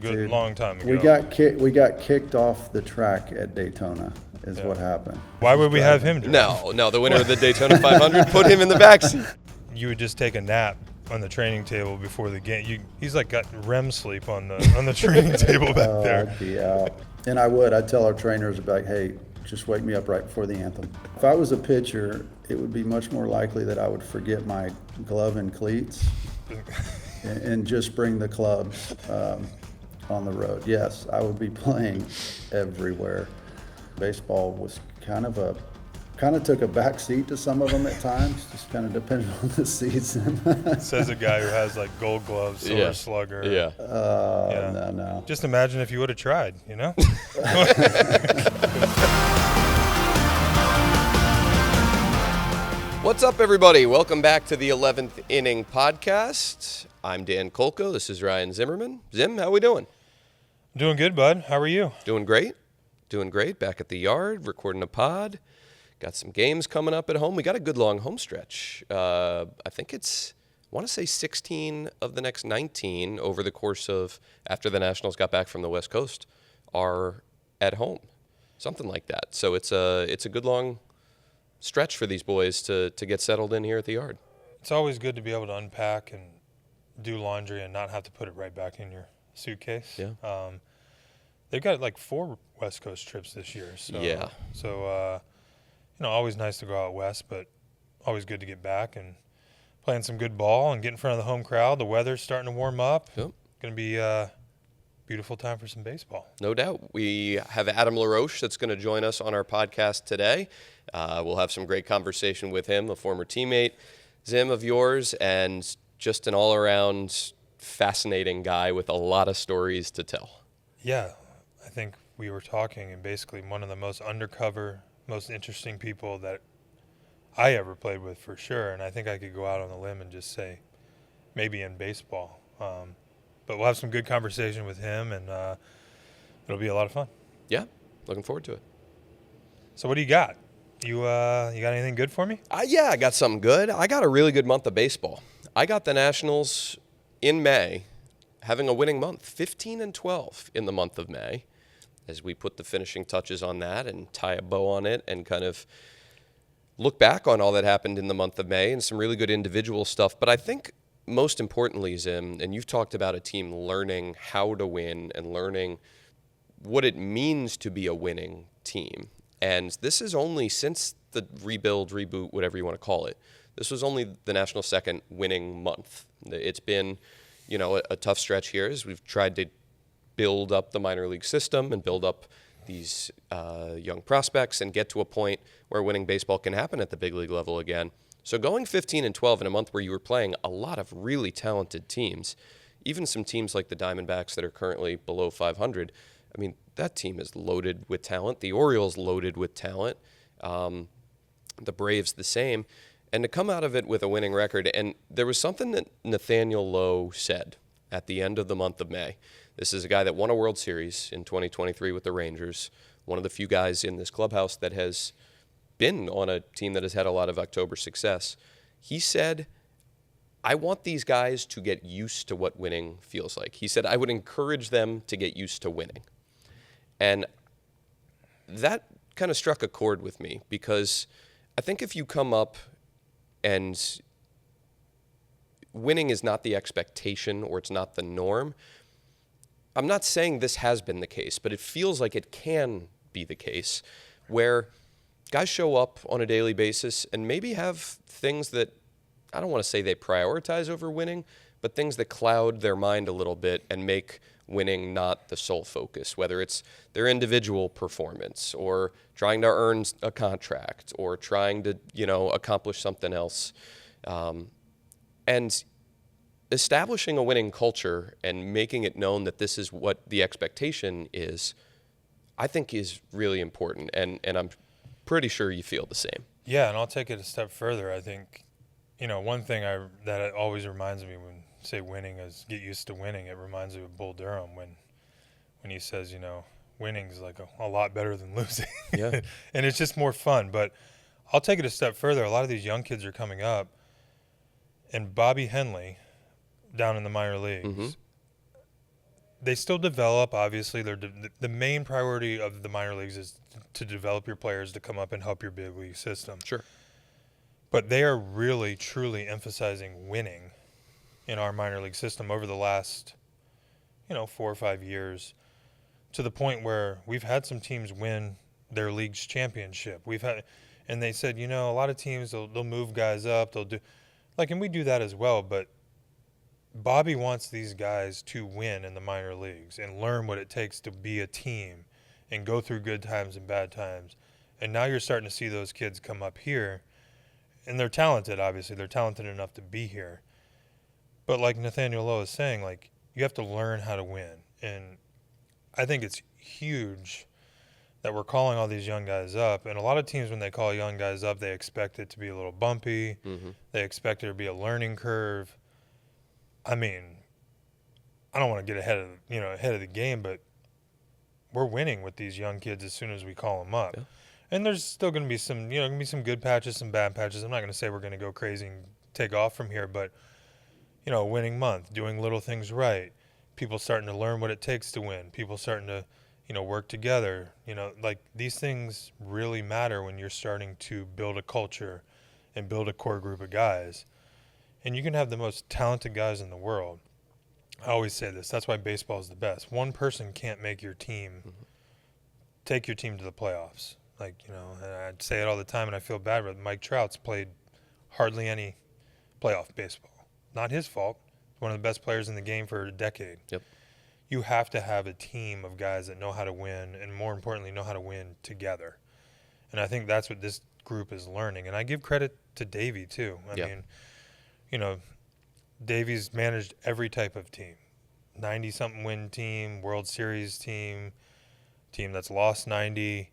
long time ago. We got kicked off the track at Daytona is what happened. Why would we have him drive? No, the winner of the Daytona 500, put him in the backseat. You would just take a nap on the training table before the game. He's like got REM sleep on the training table back there. I'd be out. And I'd tell our trainers, I'd be like, hey, just wake me up right before the anthem. If I was a pitcher, it would be much more likely that I would forget my glove and cleats and just bring the clubs on the road. Yes, I would be playing everywhere. Baseball was kind of took a back seat to some of them at times, just kind of depending on the season. Says a guy who has like Gold Gloves, Silver Slugger. Yeah. No. Just imagine if you would have tried, you know? What's up, everybody? Welcome back to the 11th Inning Podcast. I'm Dan Kolko. This is Ryan Zimmerman. Zim, how we doing? Doing good, bud. How are you? Doing great. Back at the yard, recording a pod. Got some games coming up at home. We got a good long home stretch. I think I want to say 16 of the next 19 over the course of after the Nationals got back from the West Coast are at home. Something like that. So it's a good long stretch for these boys to get settled in here at the yard. It's always good to be able to unpack and do laundry and not have to put it right back in your suitcase. Yeah. They've got like 4 West Coast trips this year. So always nice to go out west, but always good to get back and playing some good ball and get in front of the home crowd. The weather's starting to warm up. Yep. Going to be a beautiful time for some baseball. No doubt. We have Adam LaRoche that's going to join us on our podcast today. We'll have some great conversation with him, a former teammate, Zim, of yours, and just an all-around fascinating guy with a lot of stories to tell. Yeah, I think we were talking, and basically one of the most undercover, most interesting people that I ever played with for sure, and I think I could go out on a limb and just say maybe in baseball. But we'll have some good conversation with him, and it'll be a lot of fun. Yeah, looking forward to it. So what do you got? You got anything good for me? Yeah, I got something good. I got a really good month of baseball. I got the Nationals in May having a winning month, 15-12 in the month of May, as we put the finishing touches on that and tie a bow on it and kind of look back on all that happened in the month of May and some really good individual stuff. But I think most importantly, Zim, and you've talked about a team learning how to win and learning what it means to be a winning team. And this is only since the rebuild, reboot, whatever you want to call it. This was only the National second winning month. It's been, a tough stretch here as we've tried to build up the minor league system and build up these young prospects and get to a point where winning baseball can happen at the big league level again. So going 15-12 in a month where you were playing a lot of really talented teams, even some teams like the Diamondbacks that are currently below 500, I mean, that team is loaded with talent. The Orioles loaded with talent. The Braves the same. And to come out of it with a winning record, and there was something that Nathaniel Lowe said at the end of the month of May. This is a guy that won a World Series in 2023 with the Rangers, one of the few guys in this clubhouse that has been on a team that has had a lot of October success. He said, I want these guys to get used to what winning feels like. He said, I would encourage them to get used to winning. And that kind of struck a chord with me because I think if you come up and winning is not the expectation or it's not the norm, I'm not saying this has been the case, but it feels like it can be the case where guys show up on a daily basis and maybe have things that, I don't want to say they prioritize over winning, but things that cloud their mind a little bit and make winning not the sole focus, whether it's their individual performance or trying to earn a contract or trying to, accomplish something else. And establishing a winning culture and making it known that this is what the expectation is, I think is really important. And I'm pretty sure you feel the same. Yeah, and I'll take it a step further. I think, one thing that always reminds me when say winning is get used to winning, it reminds me of Bull Durham when he says, winning is like a lot better than losing. Yeah. And it's just more fun. But I'll take it a step further. A lot of these young kids are coming up, and Bobby Henley down in the minor leagues, they still develop. Obviously, the main priority of the minor leagues is to develop your players to come up and help your big league system. Sure. But they are really, truly emphasizing winning in our minor league system over the last, 4 or 5 years, to the point where we've had some teams win their league's championship. And they said, a lot of teams, they'll move guys up. They'll do, and we do that as well. But Bobby wants these guys to win in the minor leagues and learn what it takes to be a team and go through good times and bad times. And now you're starting to see those kids come up here. And they're talented, obviously. They're talented enough to be here. But like Nathaniel Lowe is saying, you have to learn how to win. And I think it's huge that we're calling all these young guys up. And a lot of teams, when they call young guys up, they expect it to be a little bumpy. Mm-hmm. They expect there to be a learning curve. I mean, I don't want to get ahead of the game, but we're winning with these young kids as soon as we call them up. Yeah. And there's still going to be some good patches, some bad patches. I'm not going to say we're going to go crazy and take off from here, but a winning month, doing little things right, people starting to learn what it takes to win, people starting to work together. These things really matter when you're starting to build a culture and build a core group of guys. And you can have the most talented guys in the world. I always say this. That's why baseball is the best. One person can't make your team take your team to the playoffs. And I'd say it all the time, and I feel bad, but Mike Trout's played hardly any playoff baseball. Not his fault. One of the best players in the game for a decade. Yep. You have to have a team of guys that know how to win, and more importantly, know how to win together. And I think that's what this group is learning. And I give credit to Davey, too. I mean, Davey's managed every type of team. 90-something win team, World Series team that's lost 90,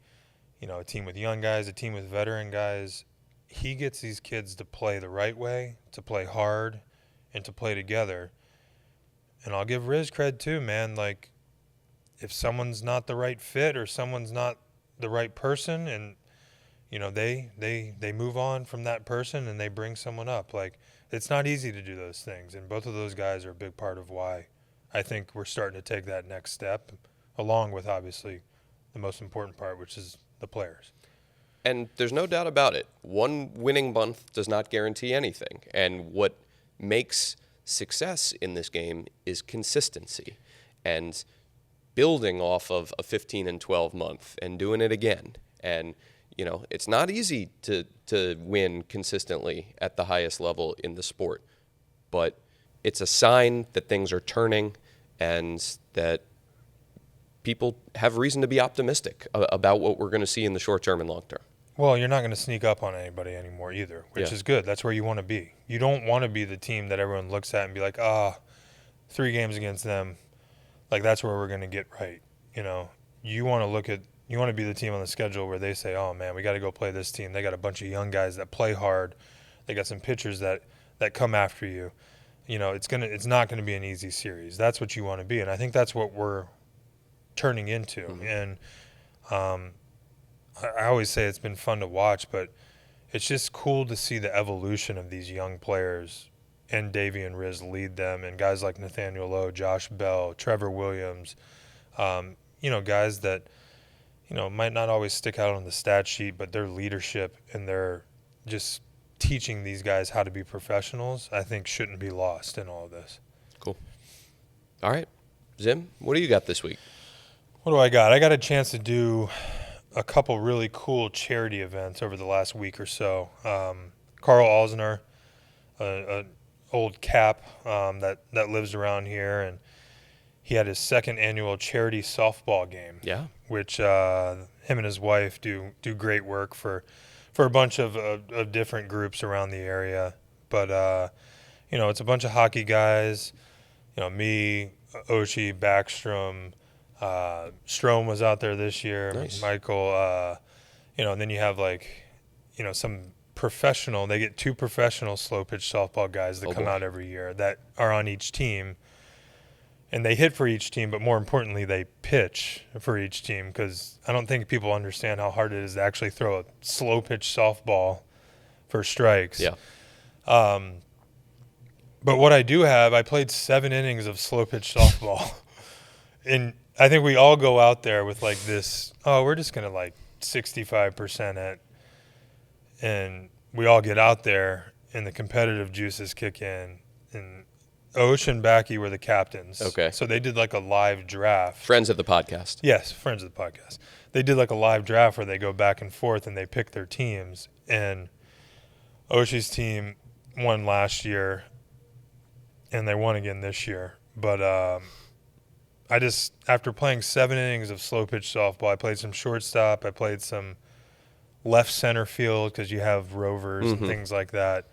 a team with young guys, a team with veteran guys. He gets these kids to play the right way, to play hard, and to play together. And I'll give Riz cred too, man. If someone's not the right fit or someone's not the right person, and they move on from that person and they bring someone up. It's not easy to do those things, and both of those guys are a big part of why I think we're starting to take that next step, along with obviously the most important part, which is the players. And there's no doubt about it. One winning month does not guarantee anything. And what makes success in this game is consistency and building off of a 15-12 month and doing it again. And, it's not easy to win consistently at the highest level in the sport. But it's a sign that things are turning and that people have reason to be optimistic about what we're going to see in the short term and long term. Well, you're not going to sneak up on anybody anymore either, which is good. That's where you want to be. You don't want to be the team that everyone looks at and be like, 3 games against them, that's where we're going to get right. You want to be the team on the schedule where they say, oh man, we got to go play this team. They got a bunch of young guys that play hard. They got some pitchers that come after you. It's not going to be an easy series. That's what you want to be, and I think that's what we're turning into. Mm-hmm. And I always say it's been fun to watch, but it's just cool to see the evolution of these young players, and Davey and Riz lead them, and guys like Nathaniel Lowe, Josh Bell, Trevor Williams, guys that might not always stick out on the stat sheet, but their leadership and their just teaching these guys how to be professionals, I think shouldn't be lost in all of this. Cool. All right. Zim, what do you got this week? What do I got? I got a chance to do a couple really cool charity events over the last week or so. Carl Alzner, an old Cap that lives around here, and he had his second annual charity softball game. Yeah. Which him and his wife do great work for a bunch of different groups around the area. But it's a bunch of hockey guys. Me, Oshie, Backstrom. Strom was out there this year. Nice. Michael, and then you have some professional. They get 2 professional slow pitch softball guys that come out every year that are on each team, and they hit for each team. But more importantly, they pitch for each team, because I don't think people understand how hard it is to actually throw a slow pitch softball for strikes. Yeah. But what I do have, I played 7 innings of slow pitch softball. And I think we all go out there with like this, oh, we're just going to like 65% it. And we all get out there and the competitive juices kick in. And Osh and Backy were the captains. Okay. So they did like a live draft. Friends of the podcast. Yes, friends of the podcast. They did like a live draft where they go back and forth and they pick their teams. And Oshie's team won last year and they won again this year. But I just, after playing 7 innings of slow pitch softball, I played some shortstop, I played some left center field because you have rovers and things like that.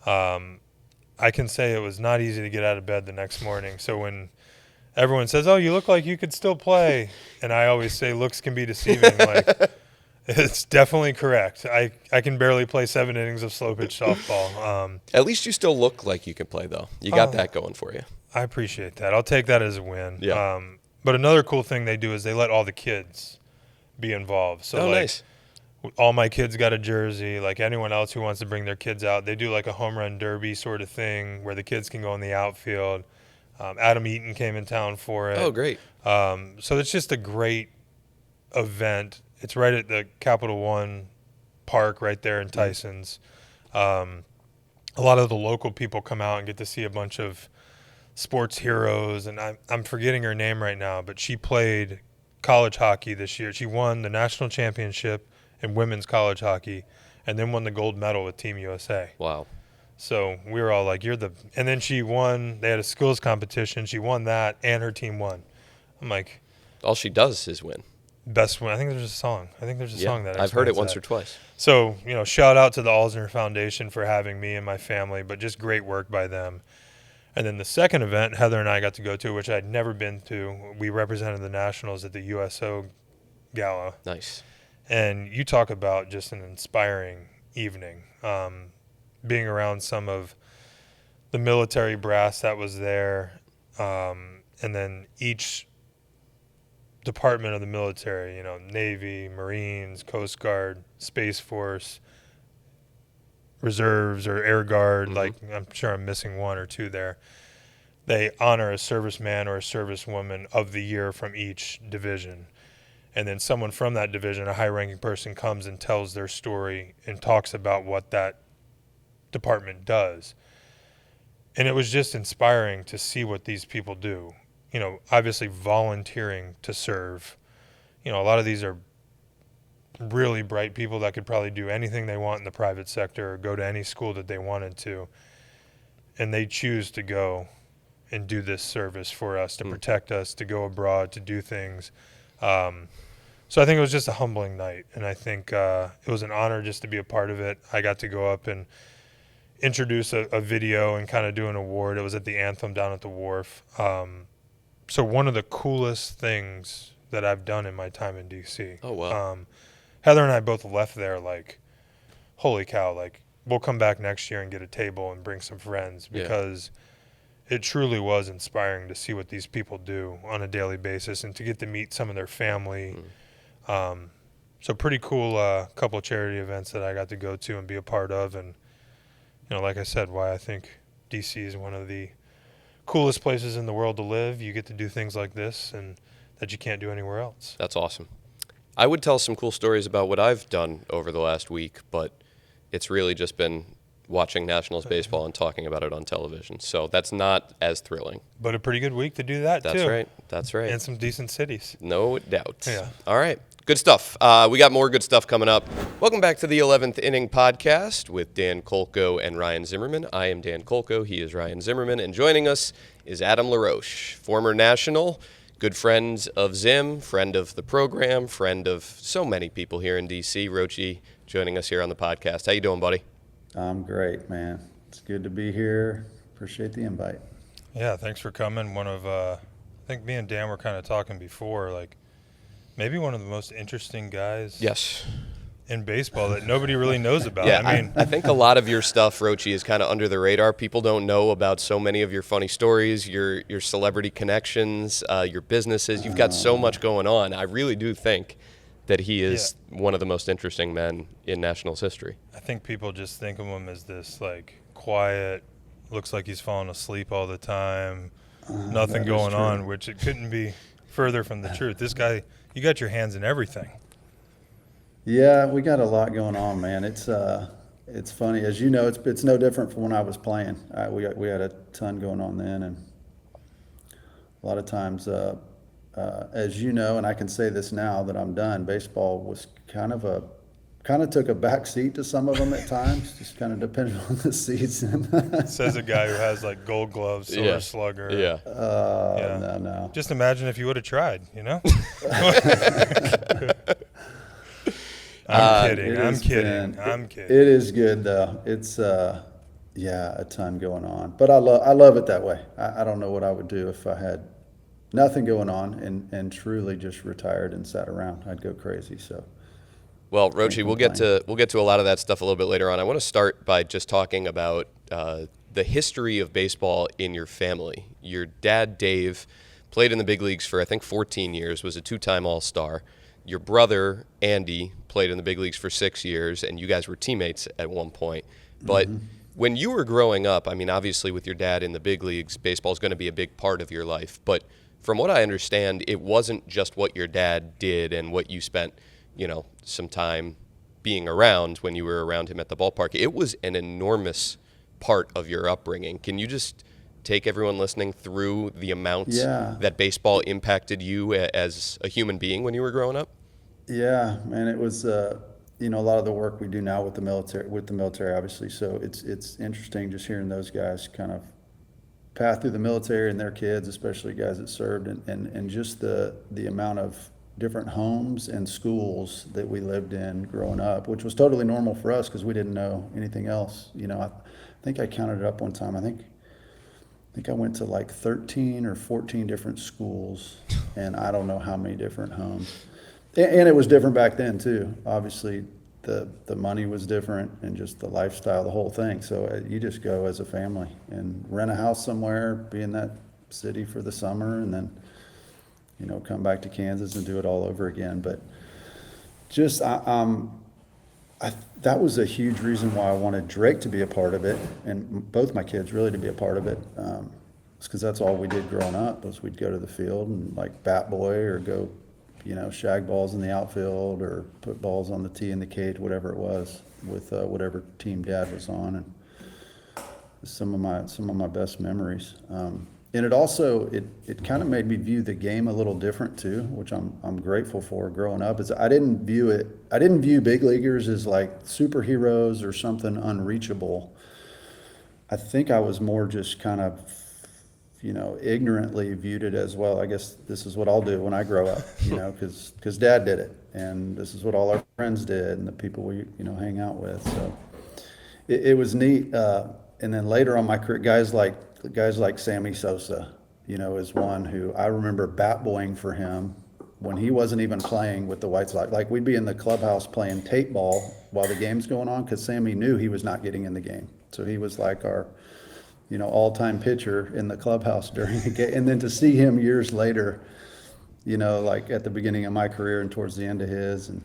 I can say it was not easy to get out of bed the next morning. So when everyone says, oh, you look like you could still play, and I always say looks can be deceiving, like it's definitely correct. I can barely play 7 innings of slow pitch softball. At least you still look like you can play, though. You got that going for you. I appreciate that. I'll take that as a win. Yeah. But another cool thing they do is they let all the kids be involved. So Nice. all my kids got a jersey. Like anyone else who wants to bring their kids out, they do like a home run derby sort of thing where the kids can go in the outfield. Adam Eaton came in town for it. Oh, great. So it's just a great event. It's right at the Capital One Park right there in Tyson's. A lot of the local people come out and get to see a bunch of sports heroes, and I'm forgetting her name right now, but she played college hockey this year. She won the national championship in women's college hockey and then won the gold medal with Team USA. Wow. So we were all like, and then she won, they had a skills competition. She won that and her team won. I'm like, All she does is win. best win. I think there's a song. Song that I've heard it explains once that. or twice. So, shout out to the Alzner Foundation for having me and my family, but just great work by them. And then the second event, Heather and I got to go to, which I'd never been to. We represented the Nationals at the USO Gala. Nice. And you talk about just an inspiring evening. Being around some of the military brass that was there, and then each department of the military, Navy, Marines, Coast Guard, Space Force, Reserves or Air Guard, like I'm sure I'm missing one or two there. They honor a serviceman or a servicewoman of the year from each division. And then someone from that division, a high-ranking person, comes and tells their story and talks about what that department does. And it was just inspiring to see what these people do. Obviously volunteering to serve. A lot of these are really bright people that could probably do anything they want in the private sector or go to any school that they wanted to. And they choose to go and do this service for us, to protect us, to go abroad, to do things. So I think it was just a humbling night. And I think it was an honor just to be a part of it. I got to go up and introduce a video and kind of do an award. It was at the Anthem down at the Wharf. So one of the coolest things that I've done in my time in D.C. Oh, wow. Heather and I both left there like, holy cow, like we'll come back next year and get a table and bring some friends, because it truly was inspiring to see what these people do on a daily basis and to get to meet some of their family. So pretty cool couple of charity events that I got to go to and be a part of. And, like I said, why I think D.C. is one of the coolest places in the world to live. You get to do things like this and that you can't do anywhere else. That's awesome. I would tell some cool stories about what I've done over the last week, but it's really just been watching Nationals baseball and talking about it on television. So that's not as thrilling. But a pretty good week to do that, That's too. right. That's right. And some decent cities. No doubt. Yeah. All right. Good stuff. We got more good stuff coming up. Welcome back to the 11th Inning Podcast with Dan Kolko and Ryan Zimmerman. I am Dan Kolko. He is Ryan Zimmerman. And joining us is Adam LaRoche, former National, good friend of Zim, friend of the program, friend of so many people here in D.C. Roche joining us here on the podcast. How you doing, buddy? I'm great, man. It's good to be here. Appreciate the invite. Yeah, thanks for coming. I think me and Dan were kind of talking before, like maybe one of the most interesting guys Yes. in baseball that nobody really knows about. Yeah, I mean, I think a lot of your stuff, Roche, is kind of under the radar. People don't know about so many of your funny stories, your celebrity connections, your businesses. You've got so much going on. I really do think that he is one of the most interesting men in Nationals history. I think people just think of him as this like quiet, looks like he's falling asleep all the time, nothing that is going true. on, which it couldn't be further from the truth. This guy, you got your hands in everything. Yeah, we got a lot going on, man. It's funny, as you know. It's no different from when I was playing. We had a ton going on then, and a lot of times, as you know, and I can say this now that I'm done. Baseball was kind of took a back seat to some of them at times, just kind of depending on the season. Says a guy who has like Gold Gloves, Silver Yeah. Slugger. Yeah. Yeah. No. Just imagine if you would have tried, I'm kidding. It I'm has kidding. been- I'm kidding. It is good though. It's yeah, a ton going on. But I love it that way. I don't know what I would do if I had nothing going on and truly just retired and sat around. I'd go crazy. So Well, Roche, Can't we'll get to a lot of that stuff a little bit later on. I want to start by just talking about the history of baseball in your family. Your dad, Dave, played in the big leagues for I think 14 years, was a 2-time All-Star. Your brother, Andy, played in the big leagues for 6 years, and you guys were teammates at one point. But when you were growing up, I mean, obviously with your dad in the big leagues, baseball is going to be a big part of your life. But from what I understand, it wasn't just what your dad did and what you spent, some time being around when you were around him at the ballpark. It was an enormous part of your upbringing. Can you just take everyone listening through the amounts that baseball impacted you as a human being when you were growing up? yeah, man, it was a lot of the work we do now with the military, obviously. So it's interesting just hearing those guys kind of path through the military and their kids, especially guys that served, and just the amount of different homes and schools that we lived in growing up, which was totally normal for us because we didn't know anything else. I think I counted it up one time. I think I went to like 13 or 14 different schools, and I don't know how many different homes. And it was different back then too. Obviously, the money was different, and just the lifestyle, the whole thing. So you just go as a family and rent a house somewhere, be in that city for the summer, and then come back to Kansas and do it all over again. But just that was a huge reason why I wanted Drake to be a part of it, and both my kids really to be a part of it. It's because that's all we did growing up, was we'd go to the field and like bat boy or go, shag balls in the outfield or put balls on the tee in the cage, whatever it was, with whatever team Dad was on, and some of my best memories. And it also it kind of made me view the game a little different too, which I'm grateful for. Growing up, is I didn't view big leaguers as like superheroes or something unreachable. I think I was more just kind of ignorantly viewed it as, well, I guess this is what I'll do when I grow up, because Dad did it, and this is what all our friends did and the people we hang out with. So it was neat. And then later on my career, guys like Sammy Sosa, is one who I remember bat boying for him when he wasn't even playing with the White Sox. Like, we'd be in the clubhouse playing tape ball while the game's going on, because Sammy knew he was not getting in the game. So he was like our, all-time pitcher in the clubhouse during the game. And then to see him years later, like at the beginning of my career and towards the end of his, and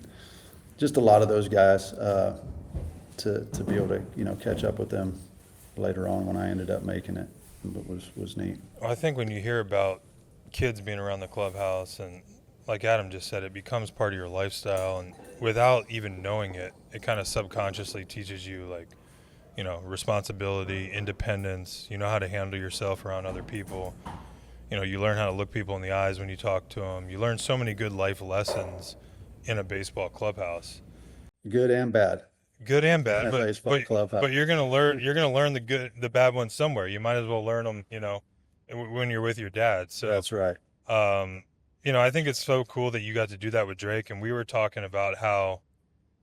just a lot of those guys, to be able to, catch up with them later on when I ended up making it, was neat. Well, I think when you hear about kids being around the clubhouse, and like Adam just said, it becomes part of your lifestyle, and without even knowing it, it kind of subconsciously teaches you, like, responsibility, independence. You know how to handle yourself around other people. You learn how to look people in the eyes when you talk to them. You learn so many good life lessons in a baseball clubhouse. Good and bad. Good and bad, clubhouse. but you're gonna learn the bad ones somewhere. You might as well learn them, when you're with your dad. So That's right. I think it's so cool that you got to do that with Drake. And we were talking about how,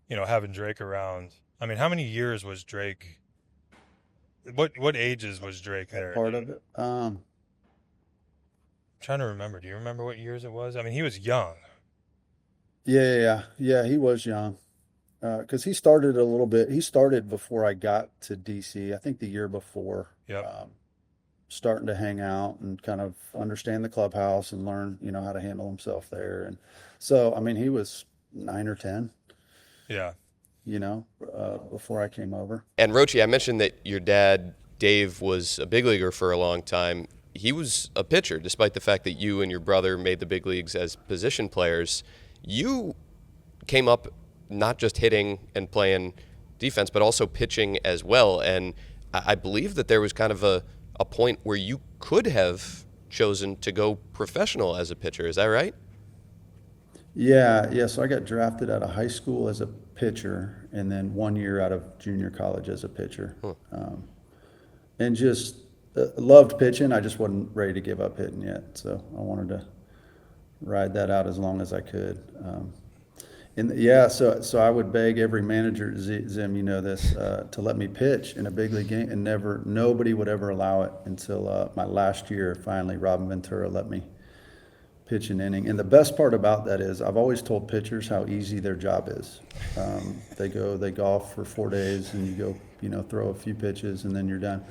having Drake around. I mean, how many years was Drake? What ages was Drake there? Part of it. I'm trying to remember. Do you remember what years it was? I mean, he was young. Yeah. He was young. Because he started a little bit. He started before I got to DC. I think the year before. Yep. Starting to hang out and kind of understand the clubhouse and learn, how to handle himself there. And so, I mean, he was 9 or 10. Yeah. Before I came over. And Roche, I mentioned that your dad, Dave, was a big leaguer for a long time. he was a pitcher, despite the fact that you and your brother made the big leagues as position players. You came up not just hitting and playing defense, but also pitching as well. And I believe that there was kind of a point where you could have chosen to go professional as a pitcher. Is that right? Yeah. So I got drafted out of high school as a pitcher, and then 1 year out of junior college as a pitcher. And just loved pitching. I just wasn't ready to give up hitting yet. So I wanted to ride that out as long as I could. So I would beg every manager, Zim, you know this, to let me pitch in a big league game, and nobody would ever allow it until my last year. Finally, Robin Ventura let me pitch an inning. And the best part about that is I've always told pitchers how easy their job is. They golf for 4 days, and you go, throw a few pitches, and then you're done.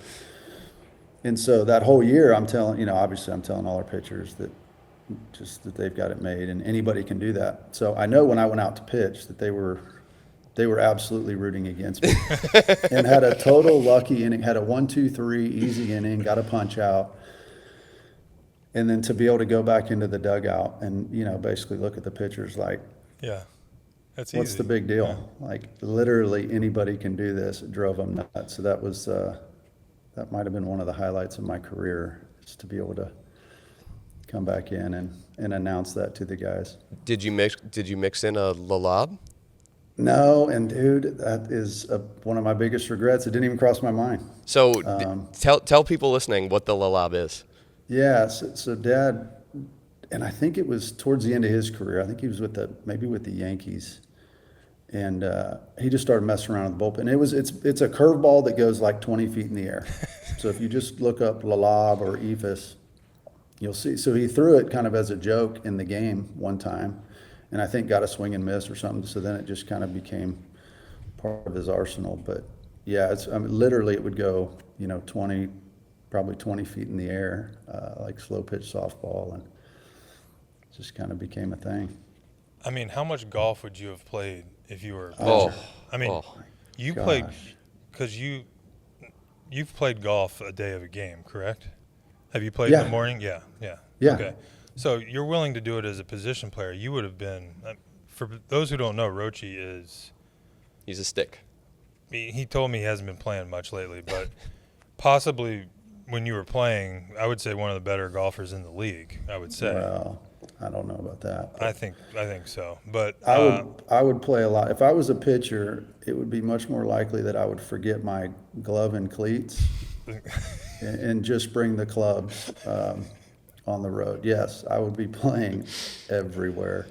And so that whole year, obviously I'm telling all our pitchers that they've got it made, and anybody can do that. So I know when I went out to pitch that they were absolutely rooting against me, and had a total lucky inning, had a 1-2-3 easy inning, got a punch out. And then to be able to go back into the dugout and, basically look at the pitchers like, Yeah, that's what's easy. the big deal? Yeah. Like, literally anybody can do this. It drove them nuts. So that might have been one of the highlights of my career, is to be able to come back in and announce that to the guys. Did you mix in a lalab? No, and dude, that is one of my biggest regrets. It didn't even cross my mind. So tell people listening what the lalab is. Yeah, so Dad, and I think it was towards the end of his career. I think he was maybe with the Yankees, and he just started messing around with the bullpen. It's a curveball that goes like 20 feet in the air. So if you just look up lalab or ephus, you'll see. So he threw it kind of as a joke in the game one time, and I think got a swing and miss or something. So then it just kind of became part of his arsenal. But yeah, literally it would go, 20 feet in the air, like slow pitch softball, and it just kind of became a thing. I mean, how much golf would you have played if you were a pitcher? Oh. I mean, you played, because you've played golf a day of a game, correct? Have you played in the morning? Yeah. Yeah. Okay. So you're willing to do it as a position player. You would have been, for those who don't know, Roche is... He's a stick. He told me he hasn't been playing much lately, but possibly when you were playing, I would say one of the better golfers in the league, I would say. Well, I don't know about that. I think so. But I would play a lot. If I was a pitcher, it would be much more likely that I would forget my glove and cleats and just bring the clubs on the road. Yes, I would be playing everywhere.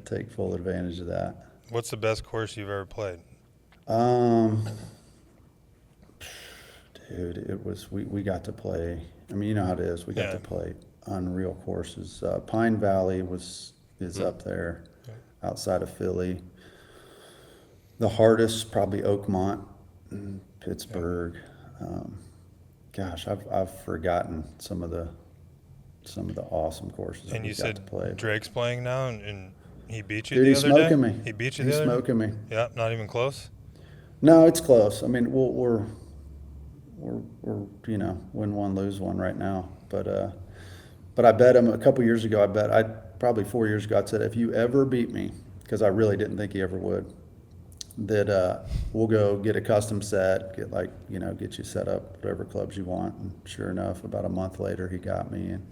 Take full advantage of that. What's the best course you've ever played? Dude, it was, we got to play, I mean, you know how it is. We got to play unreal courses. Pine Valley is up there outside of Philly. The hardest, probably Oakmont, Pittsburgh. Gosh, I've forgotten some of the awesome courses. And you said to play. Drake's playing now, and he beat you Dude, the he's other day? smoking me. He beat you He's the other day? smoking me. Yeah, not even close? No, it's close. I mean, we're win one, lose one right now. But I bet him a couple years ago. Probably 4 years ago. I said, if you ever beat me, because I really didn't think he ever would, that we'll go get a custom set, get you set up whatever clubs you want. And sure enough, about a month later, he got me. And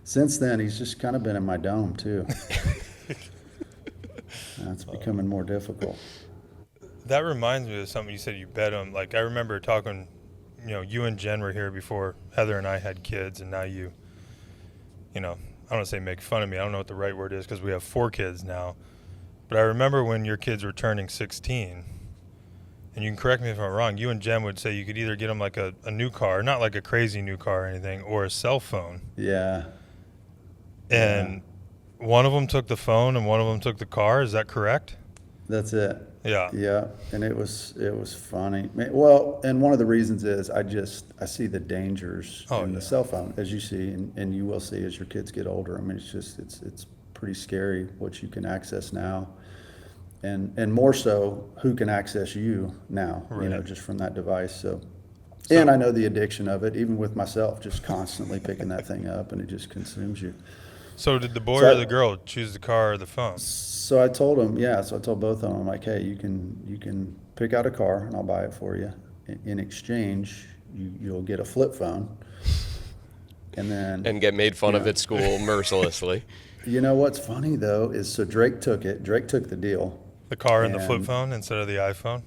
since then, he's just kind of been in my dome too. It's becoming more difficult. That reminds me of something you said you bet him. Like, I remember talking, you and Jen were here before Heather and I had kids, and now I don't want to say make fun of me. I don't know what the right word is because we have 4 kids now. But I remember when your kids were turning 16, and you can correct me if I'm wrong, you and Jen would say you could either get them like a new car, not like a crazy new car or anything, or a cell phone. Yeah. And one of them took the phone and one of them took the car. Is that correct? That's it. Yeah. Yeah, and it was funny. Well, and one of the reasons is I see the dangers in the cell phone, as you see, and you will see as your kids get older. I mean, it's pretty scary what you can access now, and more so who can access you now. Right. Just from that device. So And I know the addiction of it, even with myself, just constantly picking that thing up, and it just consumes you. So did the boy So or the girl choose the car or the phone? So I told him, yeah, so I told both of them, I'm like, hey, you can pick out a car and I'll buy it for you. In exchange, you'll get a flip phone. And then. And get made fun you of know, at school mercilessly. You know what's funny though is so Drake took it. Drake took the deal. The car and the flip And phone instead of the iPhone?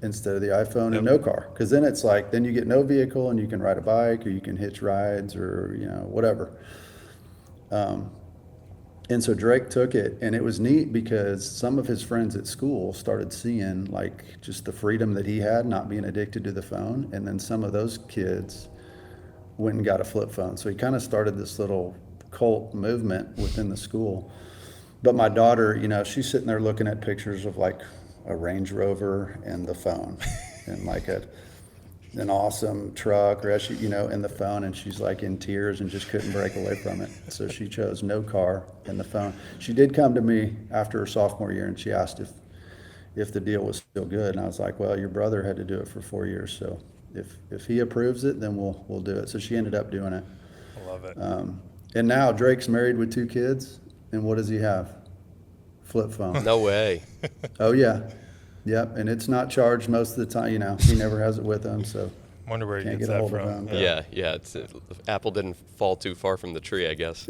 instead of the iPhone Yep. and no car. Because then it's like, then you get no vehicle and you can ride a bike or you can hitch rides or, whatever. And so Drake took it, and it was neat because some of his friends at school started seeing like just the freedom that he had, not being addicted to the phone. And then some of those kids went and got a flip phone. So he kind of started this little cult movement within the school. But my daughter, she's sitting there looking at pictures of like a Range Rover and the phone and like an awesome truck or and the phone, and she's like in tears and just couldn't break away from it. So she chose no car and the phone. She did come to me after her sophomore year and she asked if the deal was still good, and I was like, well, your brother had to do it for 4 years, so if he approves it, then we'll do it. So she ended up doing it. I love it. And now Drake's married with 2 kids, and what does he have? Flip phone. No way. Oh yeah. Yep, and it's not charged most of the time. He never has it with him, so Wonder where he can't gets get a that hold of from. him. Yeah. Apple didn't fall too far from the tree, I guess.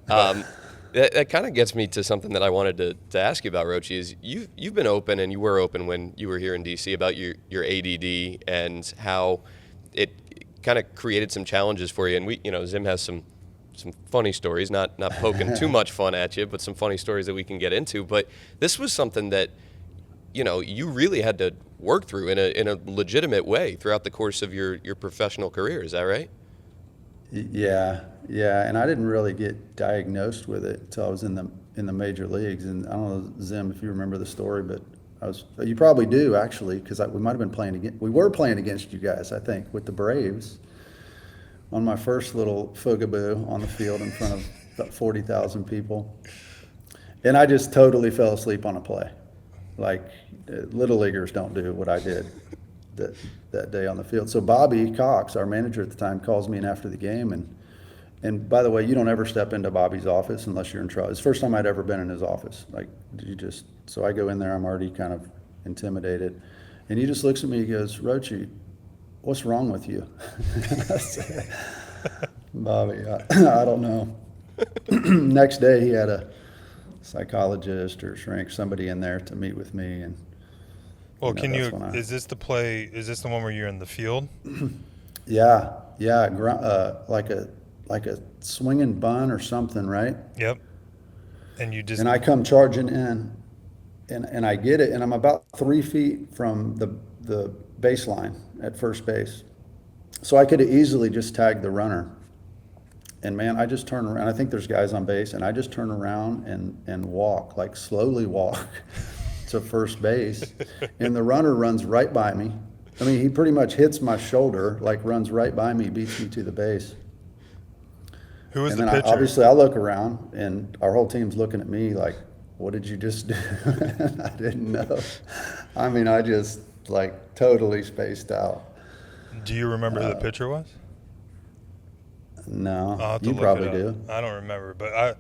That kind of gets me to something that I wanted to ask you about, Roche. Is you've been open, and you were open when you were here in DC about your ADD and how it kind of created some challenges for you. And Zim has some funny stories, not poking too much fun at you, but some funny stories that we can get into. But this was something that you really had to work through in a legitimate way throughout the course of your professional career. Is that right? Yeah, and I didn't really get diagnosed with it until I was in the major leagues. And I don't know, Zim, if you remember the story, but you probably do actually, because we might have been we were playing against you guys, I think, with the Braves on my first little fugaboo on the field in front of about 40,000 people. And I just totally fell asleep on a play. Like little leaguers don't do what I did that day on the field. So Bobby Cox, our manager at the time, calls me in after the game, and by the way, you don't ever step into Bobby's office unless you're in trouble. It's the first time I'd ever been in his office. Like so I go in there, I'm already kind of intimidated, and he just looks at me, he goes, Roche, what's wrong with you? I said, Bobby, I don't know. Next day he had a psychologist or shrink, somebody in there to meet with me, and Well, is this the play? Is this the one where you're in the field? Yeah, like a swinging bun or something, right? Yep. And I come charging in, and I get it, and I'm about 3 feet from the baseline at first base, so I could have easily just tagged the runner. And man, I just turn around. I think there's guys on base, and I just turn around and walk, like slowly walk to first base, and the runner runs right by me. I mean, he pretty much hits my shoulder, like runs right by me, beats me to the base. Who was and the then pitcher? Obviously, I look around, and our whole team's looking at me like, what did you just do? I didn't know. I mean, I just like totally spaced out. Do you remember who the pitcher was? No, I'll have to you look probably it up. do. I don't remember, but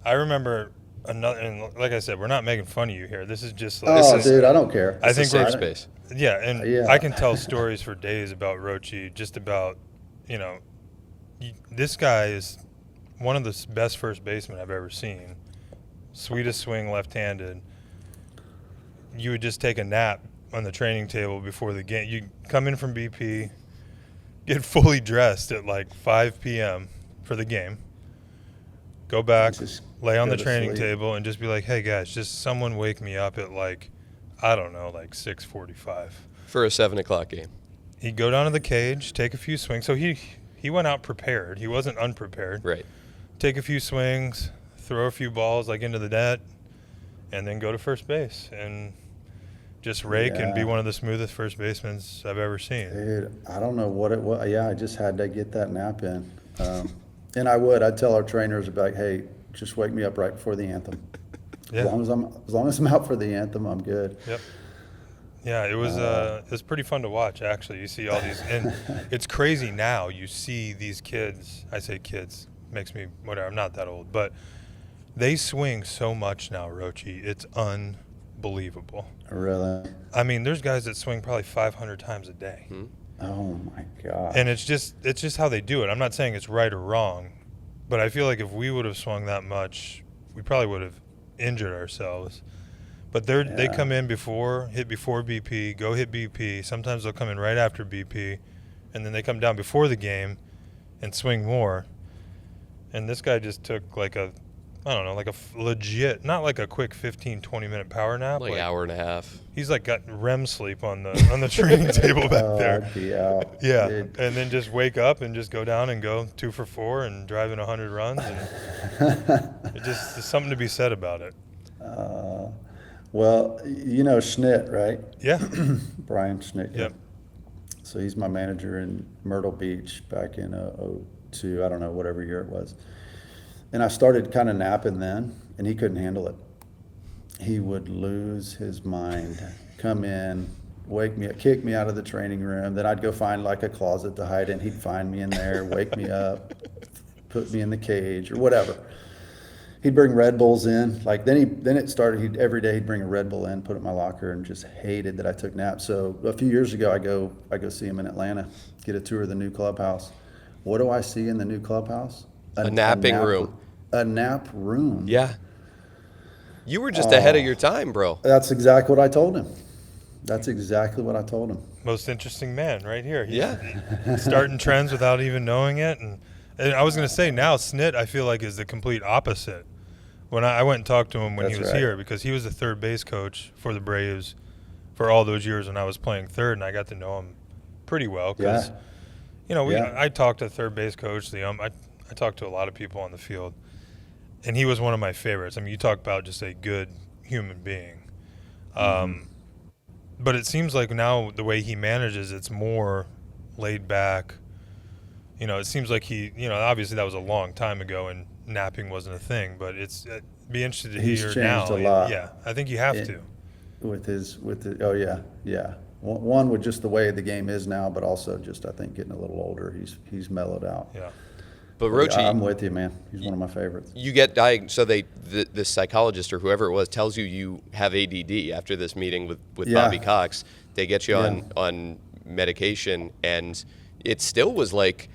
I remember another. And like I said, we're not making fun of you here. This is just like. Dude, I don't care. I think we're safe space. Yeah, and Yeah. I can tell stories for days about Roche. Just about, this guy is one of the best first basemen I've ever seen. Sweetest swing, left-handed. You would just take a nap on the training table before the game. You come in from BP, get fully dressed at like 5 p.m. for the game, go back, Just lay on go the to training sleep. table, and just be like, hey, guys, just someone wake me up at like, I don't know, like 6:45. For a 7 o'clock game. He'd go down to the cage, take a few swings. So he went out prepared. He wasn't unprepared. Right. Take a few swings, throw a few balls like into the net, and then go to first base and just rake and be Yeah. one of the smoothest first basemen I've ever seen. Dude, I don't know what it was. Yeah, I just had to get that nap in. And I'd tell our trainers, I'd be like, hey, just wake me up right before the anthem. Yeah. As long as I'm out for the anthem, I'm good. Yep. Yeah, it was pretty fun to watch, actually. You see all these, and it's crazy now. You see these kids. I say kids, makes me whatever. I'm not that old, but they swing so much now, Roche. It's unbelievable. Really? I mean, there's guys that swing probably 500 times a day, Oh my God. and it's just how they do it. I'm not saying it's right or wrong, but I feel like if we would have swung that much, we probably would have injured ourselves. But they come in hit before BP, go hit BP. Sometimes they'll come in right after BP, and then they come down before the game and swing more. And this guy just took like a legit, not like a quick 15, 20-minute power nap. Like hour and a half. He's like got REM sleep on the training table back there. I'd be out. Yeah, Dude. and then just wake up and just go down and go 2 for 4 and drive in 100 runs. And there's something to be said about it. Well, you know Schnitt, right? Yeah. Brian Schnitt. Yep. So he's my manager in Myrtle Beach back in '02, I don't know, whatever year it was. And I started kind of napping then, and he couldn't handle it. He would lose his mind, come in, wake me up, kick me out of the training room. Then I'd go find like a closet to hide in. He'd find me in there, wake me up, put me in the cage or whatever. He'd bring Red Bulls in. Like then it started. Every day he'd bring a Red Bull in, put it in my locker, and just hated that I took naps. So a few years ago, I go see him in Atlanta, get a tour of the new clubhouse. What do I see in the new clubhouse? A napping room. A nap room. Yeah. You were just ahead of your time, bro. That's exactly what I told him. That's exactly what I told him. Most interesting man right here. Yeah. Starting trends without even knowing it. And I was going to say now Snit, I feel like, is the complete opposite. When I went and talked to him when That's he was right. here, because he was the third base coach for the Braves for all those years when I was playing third, and I got to know him pretty well. Because, I talked to the third base coach, I talked to a lot of people on the field, and he was one of my favorites. I mean, you talk about just a good human being. But it seems like now the way he manages, it's more laid back. It seems like he, obviously that was a long time ago and napping wasn't a thing, but it'd be interested to He's hear changed now. a lot. Yeah, I think you have to. Yeah. One with just the way the game is now, but also just I think getting a little older, he's mellowed out. Yeah. But Roche, I'm with you, man. He's one of my favorites. you get diagnosed. So the psychologist or whoever it was tells you have ADD after this meeting with Yeah. Bobby Cox. They get you on medication, and it still was like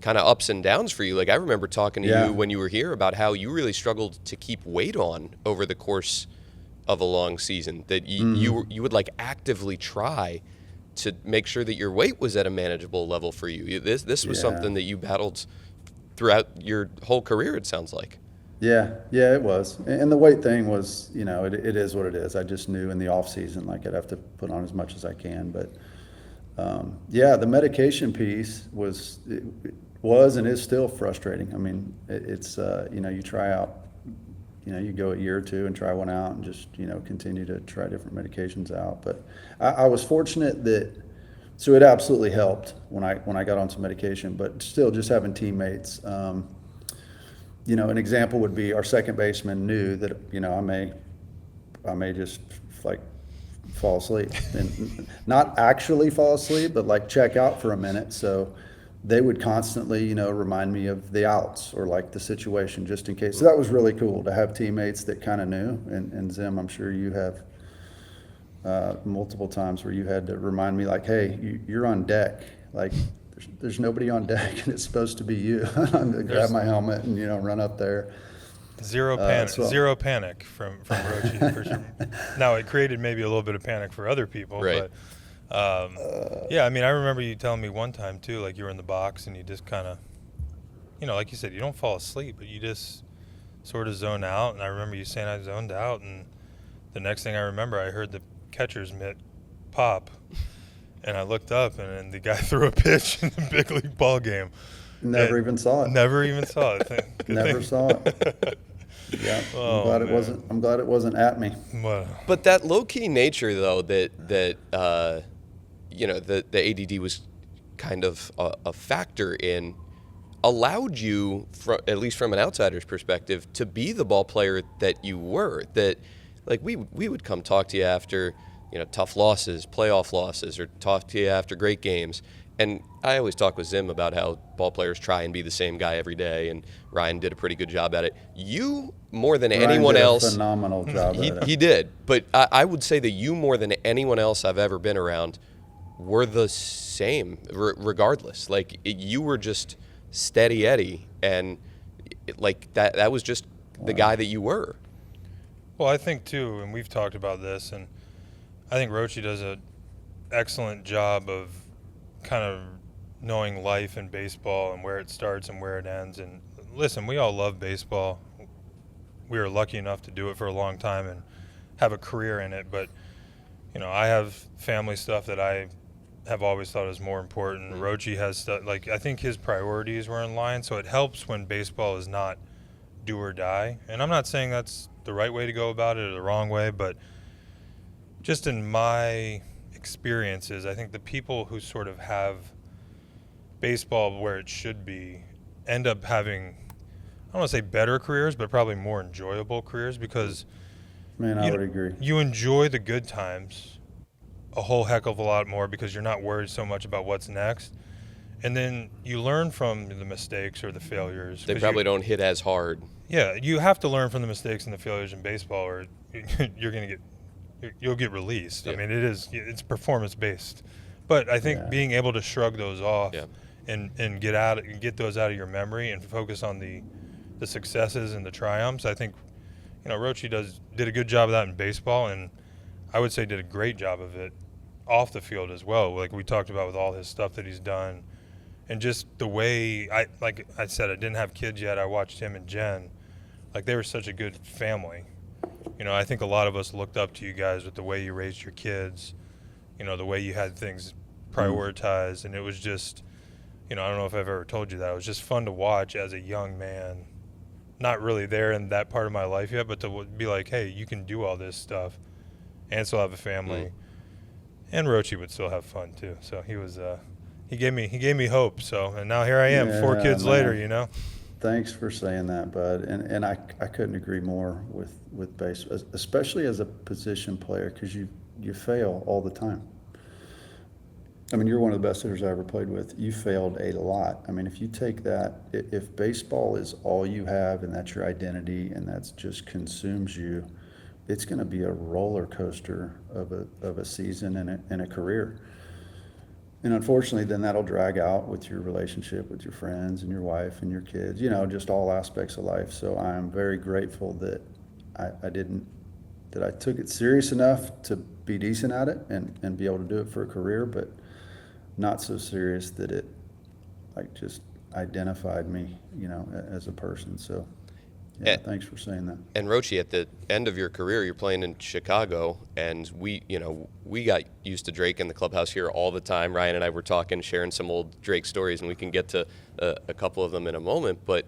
kind of ups and downs for you. Like I remember talking to you when you were here about how you really struggled to keep weight on over the course of a long season. That you would like actively try to make sure that your weight was at a manageable level for you. This was something that you battled throughout your whole career, it sounds like. Yeah, it was. And the weight thing was, it is what it is. I just knew in the off season, like I'd have to put on as much as I can. But the medication piece was and is still frustrating. I mean, it's you try out, you go a year or two and try one out and just, continue to try different medications out. But I was fortunate so it absolutely helped when I got on some medication, but still just having teammates. An example would be our second baseman knew that, I may just like fall asleep and not actually fall asleep, but like check out for a minute. So they would constantly, remind me of the outs or like the situation just in case. So that was really cool to have teammates that kind of knew. And Zim, I'm sure you have multiple times where you had to remind me like, hey, you're on deck. Like there's nobody on deck and it's supposed to be you. I'm gonna grab my helmet and, run up there. Zero panic from Roche for sure. Now it created maybe a little bit of panic for other people, Right. but I mean, I remember you telling me one time too, like you were in the box and you just kind of, like you said, you don't fall asleep, but you just sort of zone out. And I remember you saying I zoned out, and the next thing I remember, I heard the catcher's mitt pop, and I looked up, and the guy threw a pitch in the big league ball game. Never even saw it. Never even saw it. Never saw it. Yeah, I'm glad it wasn't at me. Well, But that low-key nature, though, that the ADD was kind of a factor in, allowed you, at least from an outsider's perspective, to be the ball player that you were. That, like, we would come talk to you after tough losses, playoff losses, or talk to you after great games. And I always talk with Zim about how ball players try and be the same guy every day, and Ryan did a pretty good job at it. You, more than Ryan anyone did a else, phenomenal job at it. he did. But I would say that you, more than anyone else I've ever been around, were the same, regardless. Like, you were just steady Eddie, and that was just the guy that you were. Well, I think too, and we've talked about this, and I think Roche does an excellent job of kind of knowing life and baseball and where it starts and where it ends. And listen, we all love baseball. We were lucky enough to do it for a long time and have a career in it. But, I have family stuff that I have always thought is more important. Mm-hmm. Roche has stuff, I think his priorities were in line. So it helps when baseball is not do or die. And I'm not saying that's the right way to go about it or the wrong way, but just in my experiences, I think the people who sort of have baseball where it should be end up having, I don't want to say better careers, but probably more enjoyable careers because I would agree. You enjoy the good times a whole heck of a lot more because you're not worried so much about what's next. And then you learn from the mistakes or the failures. They probably don't hit as hard. Yeah, you have to learn from the mistakes and the failures in baseball or you'll get released. Yeah. I mean, it's performance based. But I think being able to shrug those off and get those out of your memory and focus on the successes and the triumphs, I think Roche did a good job of that in baseball, and I would say did a great job of it off the field as well. Like we talked about with all his stuff that he's done. And just the way, like I said, I didn't have kids yet. I watched him and Jen. Like, they were such a good family. I think a lot of us looked up to you guys with the way you raised your kids, the way you had things prioritized. And it was just, I don't know if I've ever told you that. It was just fun to watch as a young man. Not really there in that part of my life yet, but to be like, hey, you can do all this stuff and still have a family. And Roche would still have fun, too. So he was... He gave me hope. So, and now here I am, 4 kids later. Thanks for saying that, bud. And I couldn't agree more with baseball, especially as a position player, because you fail all the time. I mean, you're one of the best hitters I ever played with. You failed a lot. I mean, if you take that, if baseball is all you have and that's your identity and that's just consumes you, it's going to be a roller coaster of a season and a career. And unfortunately, then that'll drag out with your relationship with your friends and your wife and your kids, just all aspects of life. So I'm very grateful that I took it serious enough to be decent at it and be able to do it for a career, but not so serious that it just identified me, as a person. So thanks for saying that. And Roche, at the end of your career, you're playing in Chicago, and we got used to Drake in the clubhouse here all the time. Ryan and I were talking, sharing some old Drake stories, and we can get to a couple of them in a moment. But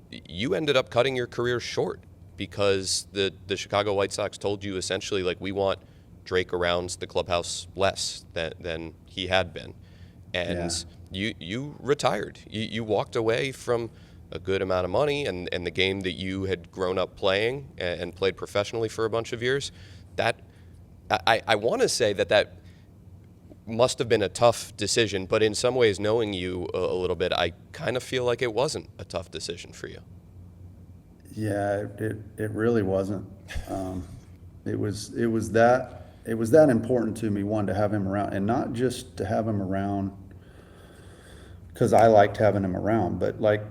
you ended up cutting your career short because the Chicago White Sox told you essentially, we want Drake around the clubhouse less than he had been. And you retired. You walked away from a good amount of money and the game that you had grown up playing and played professionally for a bunch of years. That I want to say that must have been a tough decision, but in some ways, knowing you a little bit, I kind of feel like it wasn't a tough decision for you. Yeah, it really wasn't. It was that important to me, one, to have him around, and not just to have him around because I liked having him around, but like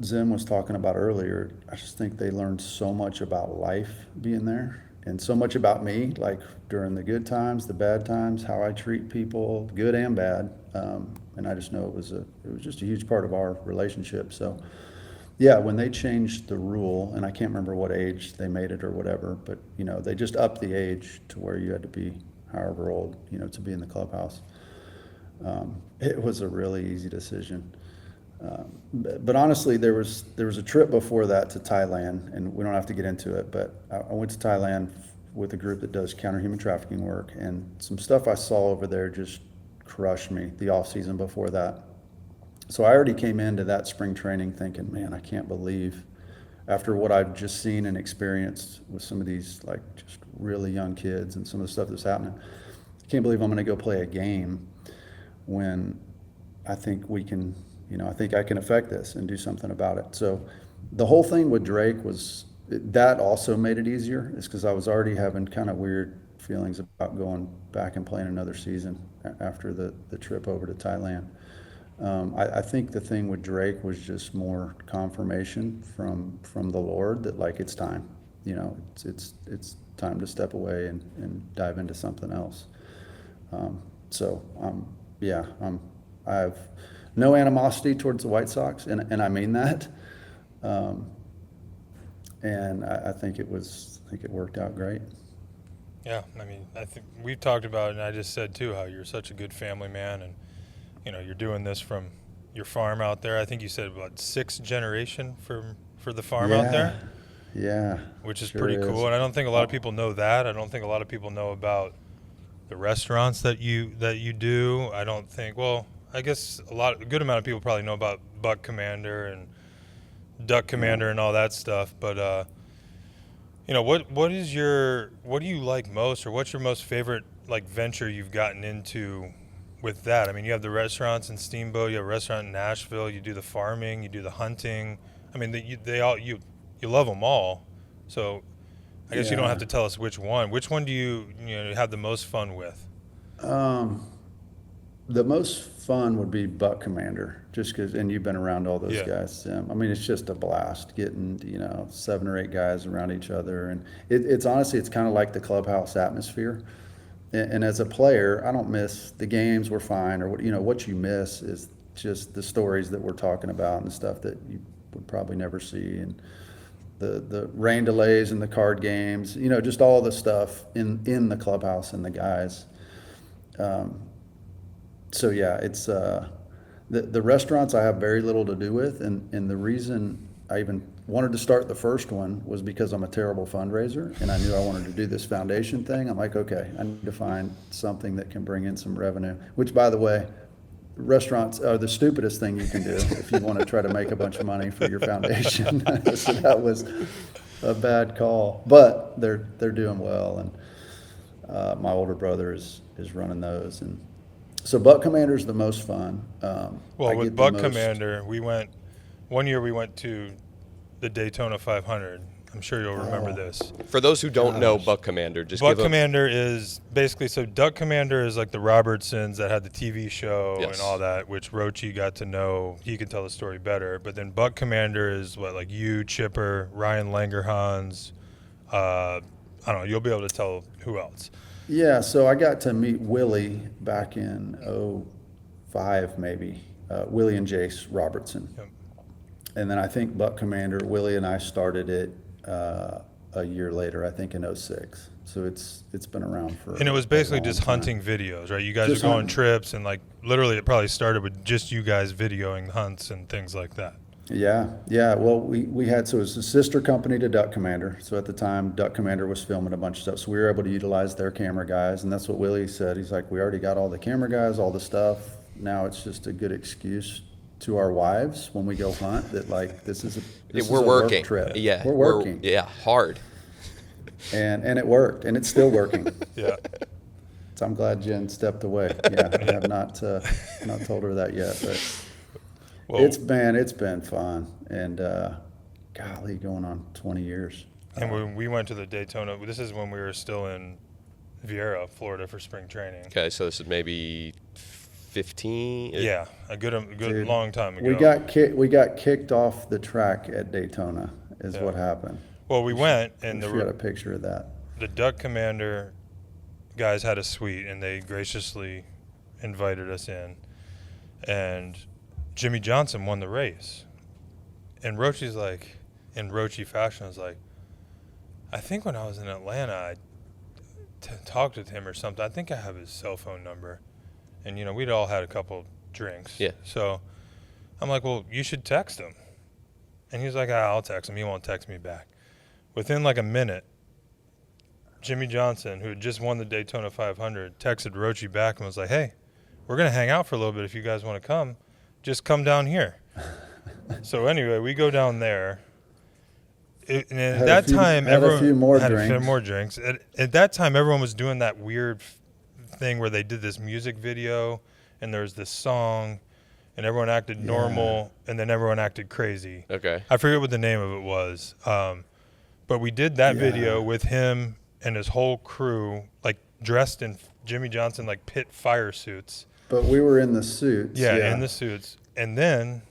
Zim was talking about earlier, I just think they learned so much about life being there and so much about me, like during the good times, the bad times, how I treat people, good and bad. And I just know it was just a huge part of our relationship. So yeah, when they changed the rule, and I can't remember what age they made it or whatever, but they just upped the age to where you had to be however old, to be in the clubhouse. It was a really easy decision. But honestly, there was a trip before that to Thailand, and we don't have to get into it, but I went to Thailand with a group that does counter-human trafficking work, and some stuff I saw over there just crushed me the off season before that. So I already came into that spring training thinking, man, I can't believe after what I've just seen and experienced with some of these like just really young kids and some of the stuff that's happening, I can't believe I'm going to go play a game when I think we can, I think I can affect this and do something about it. So the whole thing with Drake that also made it easier, is because I was already having kind of weird feelings about going back and playing another season after the trip over to Thailand. I think the thing with Drake was just more confirmation from the Lord that like it's time, it's time to step away and dive into something else. I have no animosity towards the White Sox, and I mean that. And I think it worked out great. Yeah, I mean, I think we've talked about it, and I just said too how you're such a good family man, and you're doing this from your farm out there. I think you said about 6th generation for the farm out there. Yeah, which is sure pretty cool. And I don't think a lot of people know that. I don't think a lot of people know about the restaurants that you do. I don't think. Well, I guess a good amount of people probably know about Buck Commander and Duck Commander and all that stuff. But what do you like most, or what's your most favorite like venture you've gotten into with that? I mean, you have the restaurants in Steamboat, you have a restaurant in Nashville, you do the farming, you do the hunting. I mean, you love them all. So I guess you don't have to tell us which one. Which one do you have the most fun with? The most fun would be Buck Commander, just because, and you've been around all those guys. I mean, it's just a blast getting 7 or 8 guys around each other, and it's honestly, it's kind of like the clubhouse atmosphere. And as a player, I don't miss the games. We're fine, or what you miss is just the stories that we're talking about and the stuff that you would probably never see, and the rain delays and the card games, just all the stuff in the clubhouse and the guys. So yeah, it's the restaurants I have very little to do with, and the reason I even wanted to start the first one was because I'm a terrible fundraiser, and I knew I wanted to do this foundation thing. I'm like, okay, I need to find something that can bring in some revenue, which, by the way, restaurants are the stupidest thing you can do if you want to try to make a bunch of money for your foundation. So that was a bad call, but they're doing well, and my older brother is running those, and so Buck Commander is the most fun. Well, with Buck Commander, we went to the Daytona 500. I'm sure you'll remember this. For those who don't know Buck Commander, Buck Commander is basically, so Duck Commander is like the Robertsons that had the TV show and all that, which Roche got to know. He can tell the story better. But then Buck Commander is what, you, Chipper, Ryan Langerhans. I don't know. You'll be able to tell who else. Yeah, so I got to meet Willie back in 2005 maybe. Willie and Jace Robertson. Yep. And then I think Buck Commander, Willie and I started it a year later, I think in 2006. So it's been around for. And it was basically just hunting videos, right? You guys just are going trips, and literally it probably started with just you guys videoing hunts and things like that. Yeah. Well, we had, so it was a sister company to Duck Commander. So at the time, Duck Commander was filming a bunch of stuff. So we were able to utilize their camera guys, and that's what Willie said. He's like, we already got all the camera guys, all the stuff. Now it's just a good excuse to our wives when we go hunt that this is a working work trip. Yeah, we're working. Hard. And it worked, and it's still working. Yeah. So I'm glad Jen stepped away. Yeah, I have not told her that yet, but it's been fun, and golly, going on 20 years. And when we went to the Daytona, this is when we were still in Vieira, Florida, for spring training. Okay, so this is maybe 15. Yeah, a good Dude, long time ago. We got kicked off the track at Daytona, is what happened. Well, we went, and we got a picture of that. The Duck Commander guys had a suite, and they graciously invited us in, and Jimmy Johnson won the race. And Rochi's like, in Roche fashion, was like, I think when I was in Atlanta, I talked with him or something. I think I have his cell phone number. And, we'd all had a couple drinks. Yeah. So I'm like, well, you should text him. And he's like, I'll text him. He won't text me back. Within a minute, Jimmy Johnson, who had just won the Daytona 500, texted Roche back and was like, hey, we're going to hang out for a little bit if you guys want to come. Just come down here. So anyway, we go down there, And at Had a that few- time, had a everyone few more had a few drinks. more drinks. At that time, everyone was doing that weird thing where they did this music video, and there was this song, and everyone acted normal, and then everyone acted crazy. Okay. I forget what the name of it was, but we did that video with him and his whole crew, like dressed in Jimmy Johnson like pit fire suits. But we were in the suits. Yeah, in the suits, and then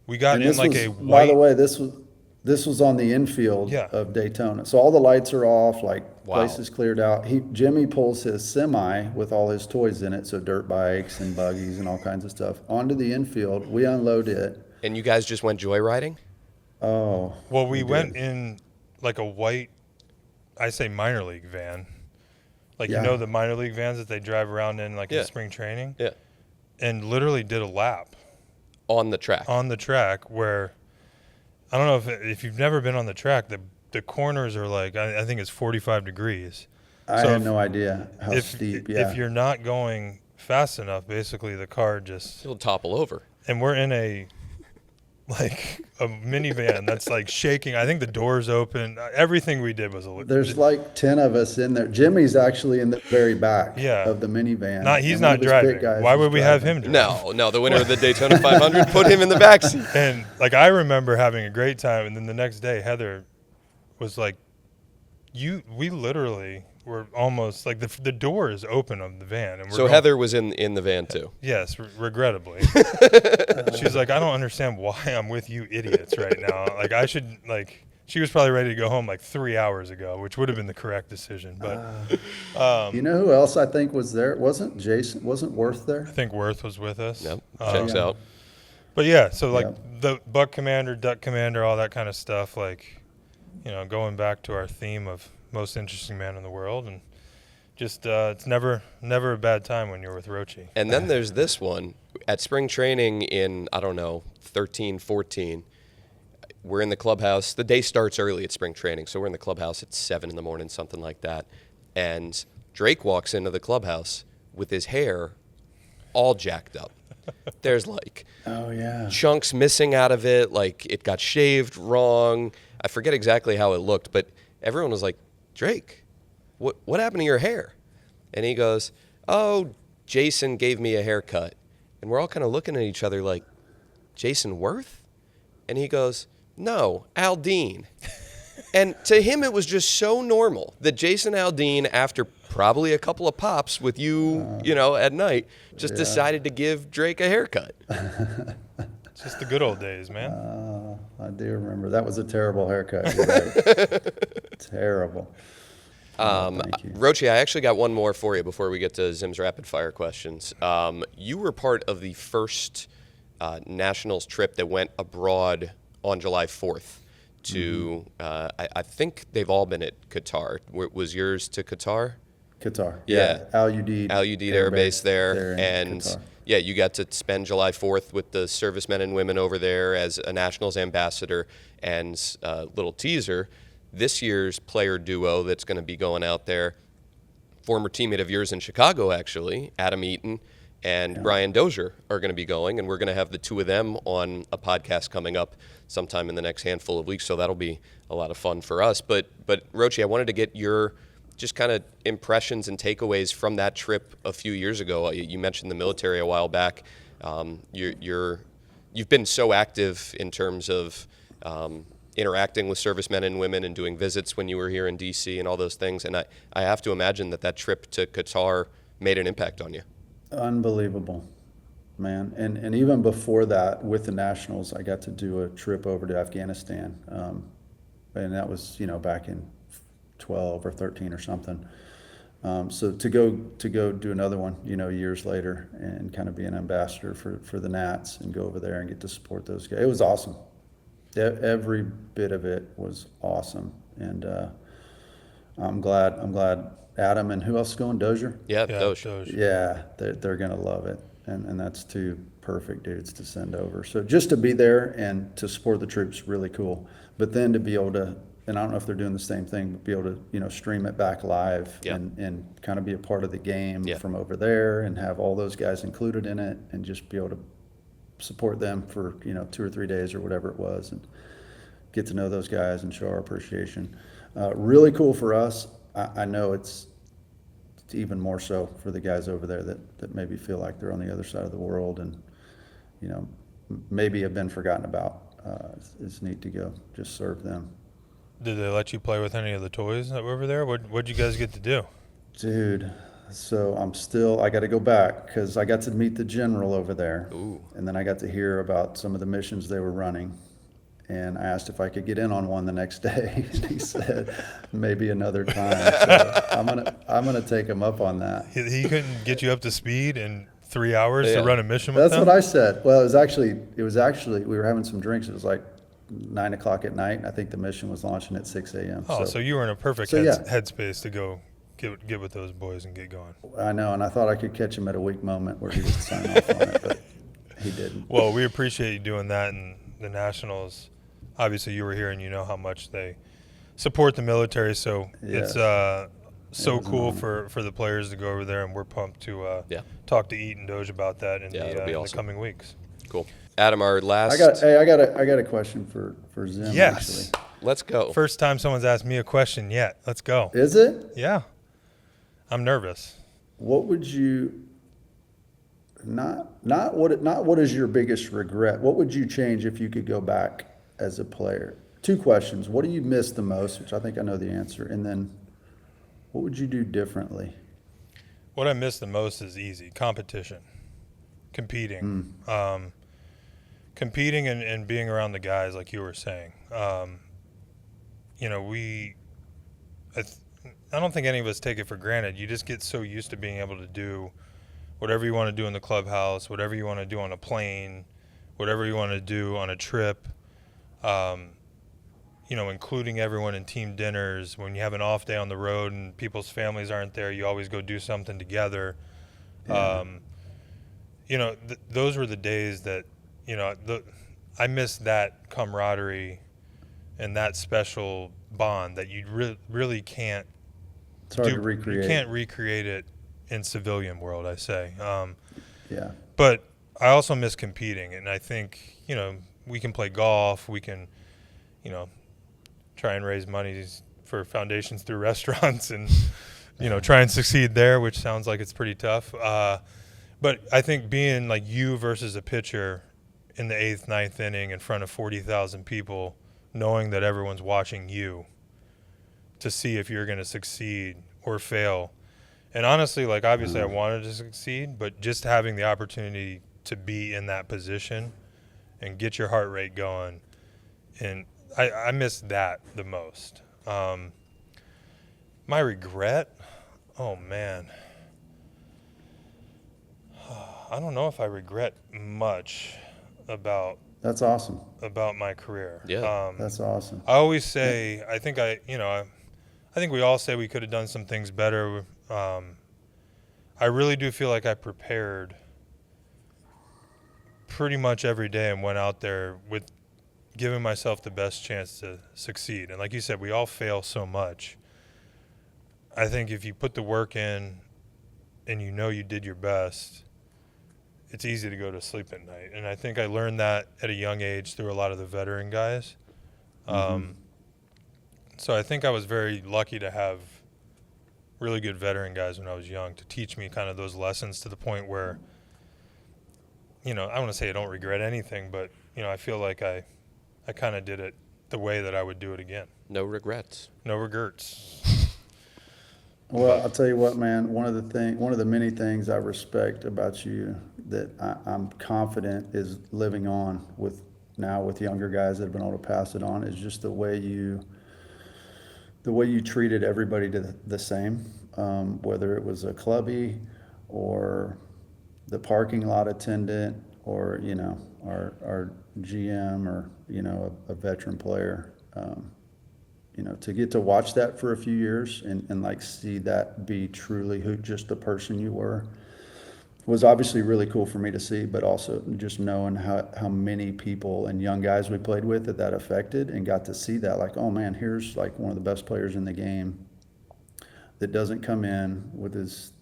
we got And in this like was, a by white. the way, this was on the infield Yeah. of Daytona. So all the lights are off, like Wow. places cleared out. Jimmy pulls his semi with all his toys in it, so dirt bikes and buggies and all kinds of stuff, onto the infield. We unload it. And you guys just went joyriding? Oh. Well, we went did. in like a white, I say minor league van. Like, Yeah. you know, the minor league vans that they drive around in like Yeah. in spring training? Yeah. And literally did a lap On the track. on the track where, I don't know if you've never been on the track, the corners are like, I think it's 45 degrees. I So had if- no idea how steep. Yeah. If you're not going fast enough, basically the car just, It'll topple over. and we're in a minivan that's like shaking. I think the doors open. Everything we did was There's like 10 of us in there. Jimmy's actually in the very back Yeah. of the minivan. he's and not one of his driving. pit guys Why was would we have driving. him drive? No, the winner of the Daytona 500 put him in the backseat. And like I remember having a great time, and then the next day Heather was like, we literally were almost like the door is open of the van, and we're So going, Heather was in the van too. yes, regrettably. She's like, I don't understand why I'm with you idiots right now. Like I should like. She was probably ready to go home like 3 hours ago, which would have been the correct decision. But You know who else I think was there? Wasn't Worth there? I think Worth was with us. Yep. Checks yeah. out. But yeah, so like Yep. the Buck Commander, Duck Commander, all that kind of stuff, like, you know, going back to our theme of most interesting man in the world, and just it's never a bad time when you're with Roche. And then there's this one at spring training in, I don't know, 13, 14. We're in the clubhouse. The day starts early at spring training, so we're in the clubhouse at 7 in the morning, something like that. And Drake walks into the clubhouse with his hair all jacked up. There's like Oh, yeah. chunks missing out of it, like it got shaved wrong. I forget exactly how it looked, but everyone was like, Drake, what happened to your hair? And he goes, oh, Jason gave me a haircut. And we're all kind of looking at each other like, Jason Worth? And he goes, no, Aldean. And to him, it was just so normal that Jason Aldean, after probably a couple of pops with you, at night, just decided to give Drake a haircut. It's just the good old days, man. I do remember. That was a terrible haircut. You're right. Terrible. Thank you. Roche, I actually got one more for you before we get to Zim's rapid fire questions. You were part of the first Nationals trip that went abroad on July 4th to, I think they've all been at Qatar. Was yours to Qatar? Qatar. Yeah. Al Udeid Air Base there. in And Qatar. yeah, you got to spend July 4th with the servicemen and women over there as a Nationals ambassador. And little teaser, this year's player duo that's going to be going out there, former teammate of yours in Chicago, actually, Adam Eaton and Brian Dozier are going to be going, and we're going to have the two of them on a podcast coming up sometime in the next handful of weeks, so that'll be a lot of fun for us. But Roche, I wanted to get your just kind of impressions and takeaways from that trip a few years ago. You mentioned the military a while back. You've been so active in terms of interacting with servicemen and women and doing visits when you were here in D.C. and all those things, and I have to imagine that trip to Qatar made an impact on you. Unbelievable, man. And even before that, with the Nationals, I got to do a trip over to Afghanistan. And that was, back in 12 or 13 or something. So to go do another one, years later and kind of be an ambassador for the Nats and go over there and get to support those guys. It was awesome. Every bit of it was awesome. And I'm glad Adam and who else is going? Dozier? Yeah, Yeah, Doge. Doge. Yeah, they're going to love it. And that's two perfect dudes to send over. So just to be there and to support the troops, really cool. But then to be able to, and I don't know if they're doing the same thing, but be able to, stream it back live Yeah. and kind of be a part of the game Yeah. from over there and have all those guys included in it and just be able to support them for, 2 or 3 days or whatever it was. And get to know those guys and show our appreciation. Really cool for us. I know it's even more so for the guys over there that maybe feel like they're on the other side of the world and, maybe have been forgotten about. It's neat to go just serve them. Did they let you play with any of the toys that were over there? What'd you guys get to do? Dude, so I got to go back because I got to meet the general over there. Ooh. And then I got to hear about some of the missions they were running. And I asked if I could get in on one the next day. And he said, maybe another time. So I'm gonna take him up on that. He couldn't get you up to speed in 3 hours to run a mission with That's them? what I said. Well, it was actually, we were having some drinks. It was like 9 o'clock at night. And I think the mission was launching at 6 a.m. Oh, so you were in a perfect headspace to go get with those boys and get going. I know, and I thought I could catch him at a weak moment where he would sign off on it, but he didn't. Well, we appreciate you doing that, and the Nationals, obviously you were here and you know how much they support the military, so Yes. it's so cool for the players to go over there, and we're pumped to talk to Eat and Doge about that in the coming weeks. Cool. Adam, our last... I got a question for Zim, Yes. actually. Let's go. First time someone's asked me a question yet. Let's go. Is it? Yeah. I'm nervous. What would you not what is your biggest regret? What would you change if you could go back as a player? 2 questions. What do you miss the most, which I think I know the answer, and then what would you do differently? What I miss the most is easy. Competition. Competing. Competing and being around the guys like you were saying. I don't think any of us take it for granted. You just get so used to being able to do whatever you want to do in the clubhouse, whatever you want to do on a plane, whatever you want to do on a trip, including everyone in team dinners. When you have an off day on the road and people's families aren't there, you always go do something together. Yeah. Those were the days that, I miss that camaraderie and that special bond that you really can't. It's hard to recreate. You can't recreate it in civilian world, I say. Yeah. But I also miss competing, and I think, we can play golf, we can, try and raise money for foundations through restaurants and, try and succeed there, which sounds like it's pretty tough. But I think being like you versus a pitcher in the 8th, 9th inning in front of 40,000 people, knowing that everyone's watching you to see if you're going to succeed or fail. And honestly, obviously I wanted to succeed, but just having the opportunity to be in that position and get your heart rate going, and I miss that the most. My regret? Oh, man. I don't know if I regret much about That's awesome. my career. Yeah. That's awesome. I always say, I think we all say we could have done some things better. I really do feel like I prepared pretty much every day and went out there with giving myself the best chance to succeed. And like you said, we all fail so much. I think if you put the work in and you did your best, it's easy to go to sleep at night. And I think I learned that at a young age through a lot of the veteran guys. So I think I was very lucky to have really good veteran guys when I was young to teach me kind of those lessons to the point where, I want to say I don't regret anything, but, I feel like I kind of did it the way that I would do it again. No regrets. No regrets. Well, I'll tell you what, man, one of the many things I respect about you that I'm confident is living on with younger guys that have been able to pass it on is just the way you treated everybody the same, whether it was a clubby or the parking lot attendant or, our GM or, a veteran player. To get to watch that for a few years and see that be truly just the person you were was obviously really cool for me to see, but also just knowing how many people and young guys we played with that affected and got to see that, oh man, here's one of the best players in the game that doesn't come in with his,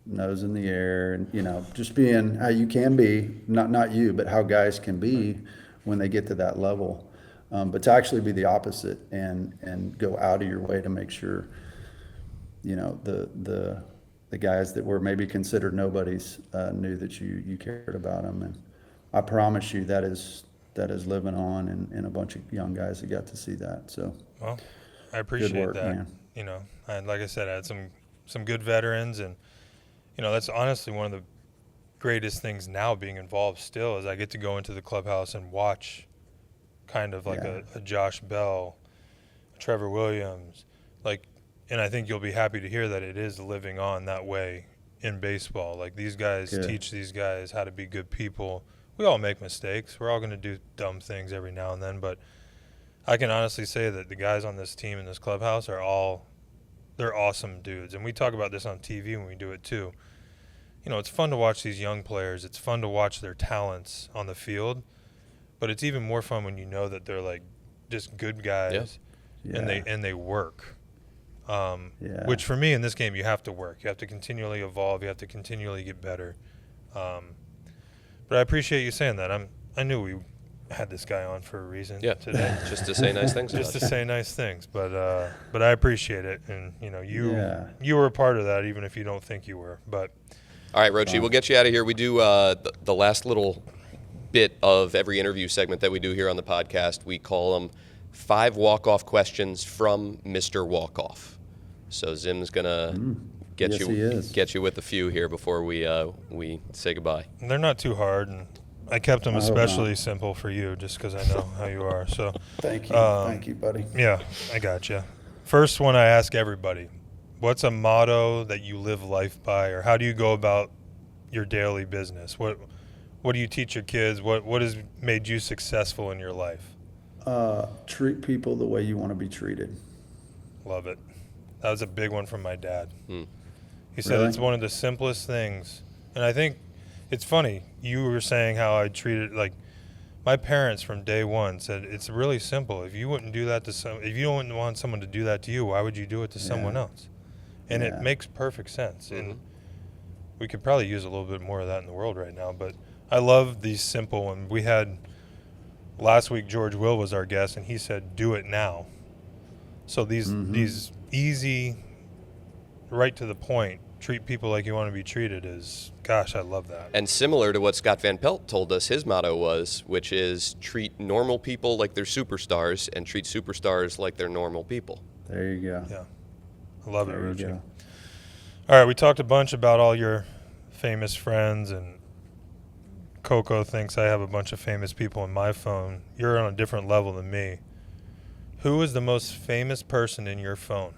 nose in the air and, just being how you can be, not you, but how guys can be when they get to that level. But to actually be the opposite and go out of your way to make sure, you know, the guys that were maybe considered nobodies knew that you cared about them. And I promise you that is living on in a bunch of young guys that got to see that. So, Well, I appreciate work, that. man. You know, and like I said, I had some good veterans, and you know, that's honestly one of the greatest things now being involved still is I get to go into the clubhouse and watch kind of like Yeah. a Josh Bell, Trevor Williams, like, and I think you'll be happy to hear that it is living on that way in baseball. Like these guys Good. teach these guys how to be good people. We all make mistakes. We're all going to do dumb things every now and then, but I can honestly say that the guys on this team in this clubhouse they're awesome dudes. And we talk about this on TV when we do it too. You know, it's fun to watch these young players. It's fun to watch their talents on the field, but it's even more fun when you know that they're like just good guys Yeah. and they work. Yeah. Which for me in this game, you have to work. You have to continually evolve. You have to continually get better. But I appreciate you saying that. I knew we had this guy on for a reason today. Just to say nice things. Just to about it. say nice things, but I appreciate it, and you know you were a part of that, even if you don't think you were. But All right, Rochi, we'll get you out of here. We do the last little bit of every interview segment that we do here on the podcast. We call them 5 walk-off questions from Mr. Walk-Off. So Zim's gonna get Yes, he is. you with a few here before we say goodbye. they're not too hard, and I kept them I hope especially not. simple for you, just because I know how you are. So Thank you, buddy. yeah, I got you. First one I ask everybody: what's a motto that you live life by, or how do you go about your daily business? What do you teach your kids? What has made you successful in your life? Treat people the way you want to be treated. Love it. That was a big one from my dad. He said Really? it's one of the simplest things. And I think it's funny. You were saying how I treated, like, my parents from day one said it's really simple. If you wouldn't do that if you don't want someone to do that to you, why would you do it to someone else? And it Yeah. makes perfect sense. And we could probably use a little bit more of that in the world right now. But I love these simple ones. We had last week, George Will was our guest, and he said, do it now. So these easy, right to the point, treat people like you want to be treated is, gosh, I love that. And similar to what Scott Van Pelt told us his motto was, which is treat normal people like they're superstars and treat superstars like they're normal people. There you go. Yeah. I love There it, you Richard. go. All right, we talked a bunch about all your famous friends, and Kolko thinks I have a bunch of famous people in my phone. You're on a different level than me. Who is the most famous person in your phone?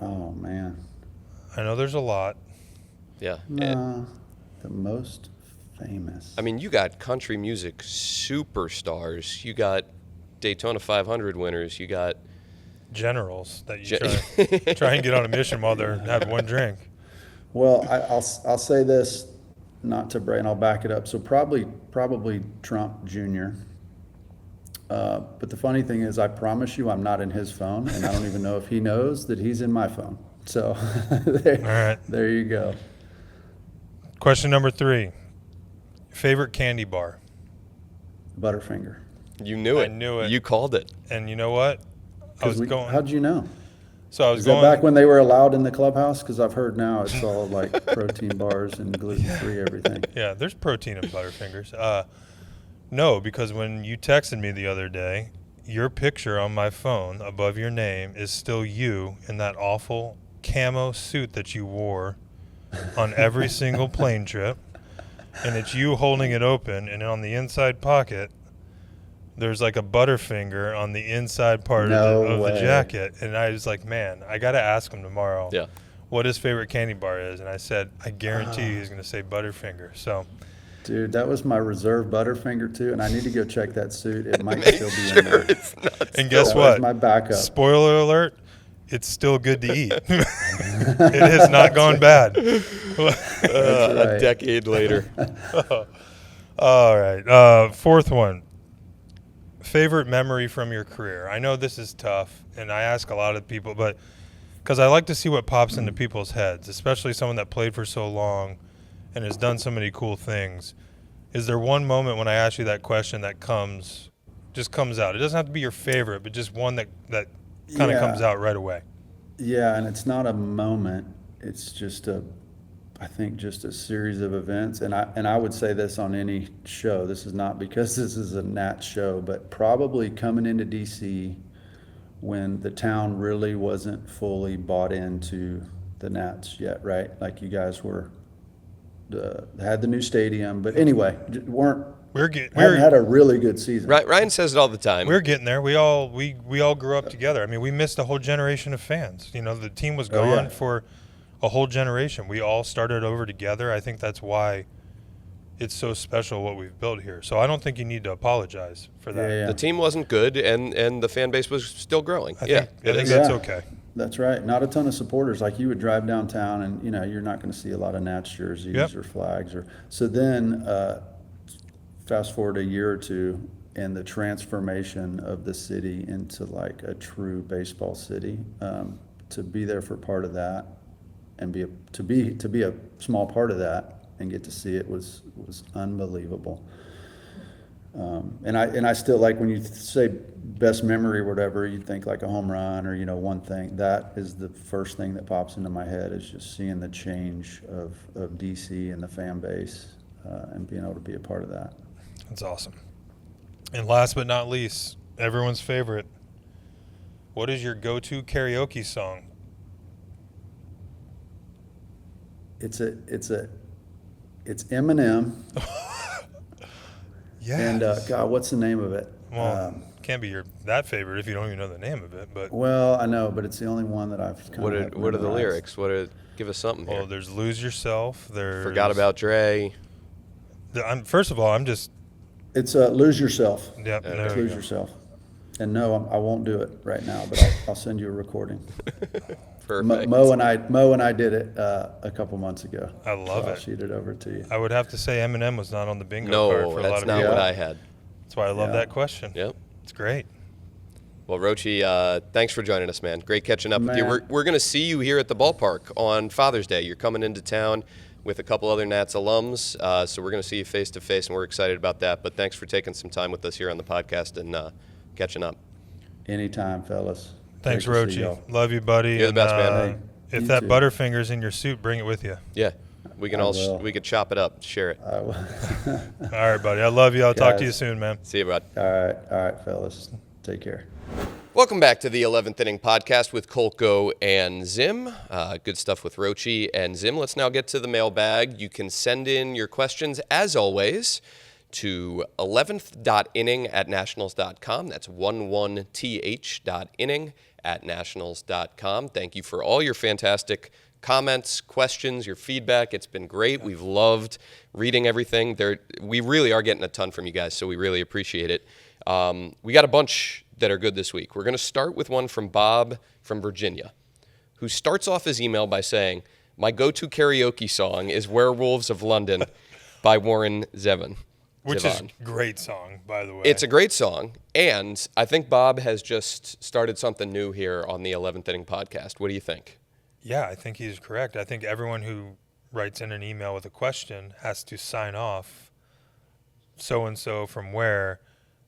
Oh man. I know there's a lot. Yeah. No, the most famous. I mean, you got country music superstars. You got Daytona 500 winners. You got Generals that you try and get on a mission while they're having one drink. Well, I'll say this, not to brag, and I'll back it up. So probably Trump Jr. But the funny thing is, I promise you, I'm not in his phone, and I don't even know if he knows that he's in my phone. So All right. there you go. Question number 3. Favorite candy bar? Butterfinger. You knew it. I knew it. You called it. And you know what? I was going. How'd you know? So I was Is going. that back when they were allowed in the clubhouse? Because I've heard now it's all like protein bars and gluten-free everything. Yeah, there's protein in Butterfingers. No, because when you texted me the other day, your picture on my phone above your name is still you in that awful camo suit that you wore on every single plane trip. And it's you holding it open, and on the inside pocket, there's like a Butterfinger on the inside part No of the way. jacket. And I was like, man, I got to ask him tomorrow Yeah. what his favorite candy bar is. And I said, I guarantee you he's going to say Butterfinger. So Dude, that was my reserve Butterfinger too, and I need to go check that suit. It might still be in there. It's not. And guess That what? was my backup. Spoiler alert, it's still good to eat. It has not gone bad. That's A right. decade later. All right. Fourth one. Favorite memory from your career? I know this is tough, and I ask a lot of people, but because I like to see what pops into people's heads, especially someone that played for so long and has done so many cool things. Is there one moment when I ask you that question that just comes out? It doesn't have to be your favorite, but just one that kind of comes out right away. Yeah, and it's not a moment. It's just I think just a series of events. And I would say this on any show. This is not because this is a Nats show, but probably coming into DC when the town really wasn't fully bought into the Nats yet, right? Like you guys had the new stadium, but anyway, hadn't had a really good season. Ryan says it all the time. We're getting there. We all grew up together. I mean, we missed a whole generation of fans. You know, the team was gone for a whole generation. We all started over together. I think that's why it's so special what we've built here. So I don't think you need to apologize for that. Yeah. The team wasn't good, and the fan base was still growing. I think that's okay. That's right. Not a ton of supporters. Like you would drive downtown, and you're not going to see a lot of Nats jerseys or flags. So then, fast forward a year or two, and the transformation of the city into like a true baseball city. To be there for part of that, and to be a small part of that, and get to see it was unbelievable. And I still, like, when you say best memory or whatever, you think like a home run or one thing. That is the first thing that pops into my head, is just seeing the change of DC and the fan base, and being able to be a part of that. That's awesome. And last but not least, everyone's favorite. What is your go-to karaoke song? It's Eminem. Yeah. And God, what's the name of it? Well, can't be that favorite if you don't even know the name of it. But well, I know, but it's the only one that I've kind of. What are the lyrics? Give us something here. Well, there's "Lose Yourself." There's Forgot About Dre. First of all, I'm just. It's Lose Yourself. Yep. It's Lose Yourself. And no, I won't do it right now, but I'll send you a recording. Perfect. Mo and I did it a couple months ago. I love it. I'll shoot it over to you. I would have to say Eminem was not on the bingo card for a lot of that's people. not what I had. That's why I love that question. Yep. It's great. Well, Rochi, thanks for joining us, man. Great catching up with you. Man. We're going to see you here at the ballpark on Father's Day. You're coming into town with a couple other Nats alums, so we're going to see you face to face, and we're excited about that. But thanks for taking some time with us here on the podcast and catching up. Anytime, fellas. Thanks, Great to see y'all. Rochi. Love you, buddy. You're the best, man. Hey, If you that too. Butterfinger's in your suit, bring it with you. Yeah, we can we could chop it up, share it. I will. All right, buddy. I love you. I'll talk to you Guys. soon, man. See you, bud. All right, fellas. Take care. Welcome back to the 11th Inning Podcast with Kolko and Zim. Good stuff with Rochi and Zim. Let's now get to the mailbag. You can send in your questions, as always, to 11th.inning@nationals.com. That's 11th.inning@nationals.com. Thank you for all your fantastic comments, questions, your feedback. It's been great. We've loved reading everything. We really are getting a ton from you guys, so we really appreciate it. We got a bunch that are good this week. We're going to start with one from Bob from Virginia, who starts off his email by saying, "My go-to karaoke song is Werewolves of London by Warren Zevon." Which is a great song, by the way. It's a great song, and I think Bob has just started something new here on the 11th Inning Podcast. What do you think? Yeah, I think he's correct. I think everyone who writes in an email with a question has to sign off, so-and-so from where,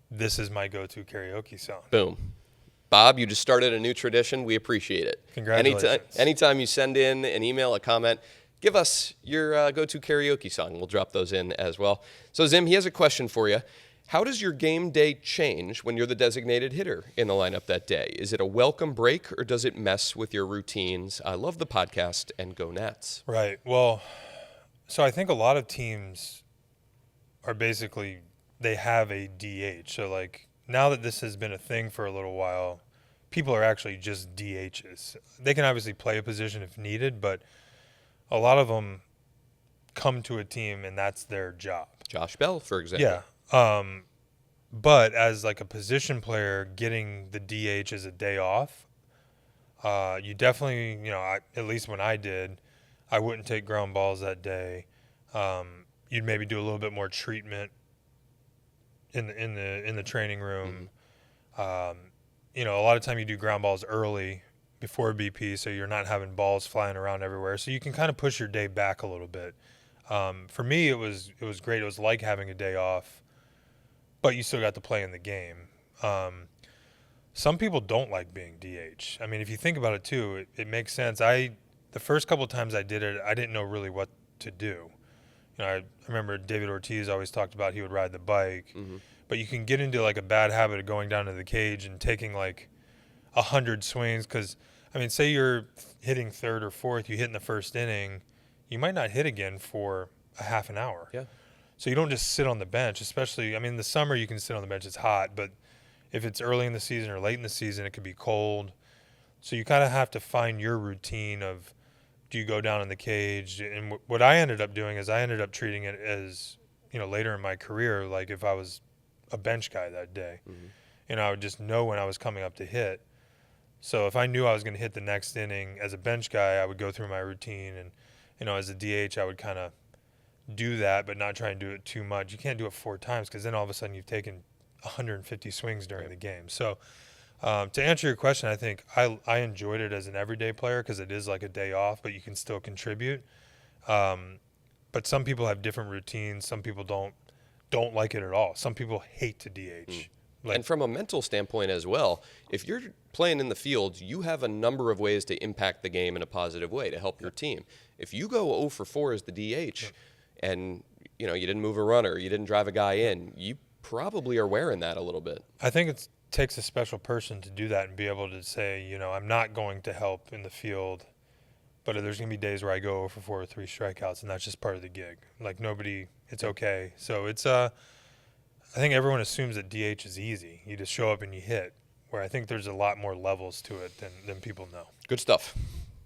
this is my go-to karaoke song. Boom. Bob, you just started a new tradition. We appreciate it. Congratulations. Anytime you send in an email, a comment, give us your go-to karaoke song. We'll drop those in as well. So, Zim, he has a question for you. How does your game day change when you're the designated hitter in the lineup that day? Is it a welcome break, or does it mess with your routines? I love the podcast, and go Nats. Right. Well, so I think a lot of teams are basically, they have a DH. So, like, now that this has been a thing for a little while, people are actually just DHs. They can obviously play a position if needed, but a lot of them come to a team and that's their job. Josh Bell, for example. Yeah. But as like a position player, getting the DH as a day off, you definitely, at least when I did, I wouldn't take ground balls that day. You'd maybe do a little bit more treatment in the training room. Mm-hmm. A lot of time you do ground balls early before BP, so you're not having balls flying around everywhere. So you can kind of push your day back a little bit. For me, it was great. It was like having a day off, but you still got to play in the game. Some people don't like being DH. I mean, if you think about it too, it makes sense. The first couple of times I did it, I didn't know really what to do. I remember David Ortiz always talked about he would ride the bike, but you can get into like a bad habit of going down to the cage and taking like 100 swings. Because I mean, say you're hitting third or fourth, you hit in the first inning, you might not hit again for a half an hour. Yeah. So you don't just sit on the bench. Especially, I mean, in the summer you can sit on the bench; it's hot, but if it's early in the season or late in the season, it could be cold. So you kind of have to find your routine of, do you go down in the cage? And what I ended up doing is I ended up treating it as, later in my career, like if I was a bench guy that day. I would just know when I was coming up to hit. So if I knew I was going to hit the next inning as a bench guy, I would go through my routine. And, as a DH, I would kind of do that, but not try and do it too much. You can't do it 4 times because then all of a sudden you've taken 150 swings during the game. So to answer your question, I think I enjoyed it as an everyday player because it is like a day off, but you can still contribute. But some people have different routines. Some people don't like it at all. Some people hate to DH. And from a mental standpoint as well, if you're playing in the field, you have a number of ways to impact the game in a positive way to help your team. If you go 0 for 4 as the DH and you didn't move a runner, you didn't drive a guy in, you probably are wearing that a little bit. I think it takes a special person to do that and be able to say, I'm not going to help in the field, but there's going to be days where I go 0 for 4 or 3 strikeouts, and that's just part of the gig. Like it's okay. So it's I think everyone assumes that DH is easy. You just show up and you hit, where I think there's a lot more levels to it than people know. Good stuff.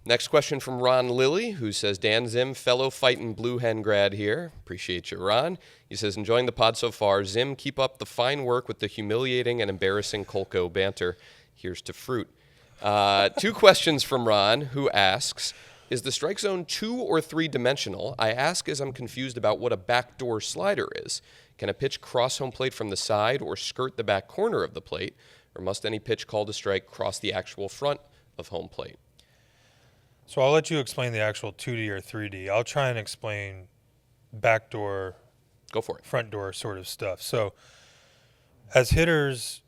Next question from Ron Lilly, who says, Dan Zim, fellow fightin' Blue Hen grad here. Appreciate you, Ron. He says, enjoying the pod so far. Zim, keep up the fine work with the humiliating and embarrassing Kolko banter. Here's to fruit. 2 questions from Ron, who asks, is the strike zone 2 or 3-dimensional? I ask as I'm confused about what a backdoor slider is. Can a pitch cross home plate from the side or skirt the back corner of the plate? Or must any pitch called a strike cross the actual front of home plate? So I'll let you explain the actual 2D or 3D. I'll try and explain backdoor, go for it, front door sort of stuff. So as hitters,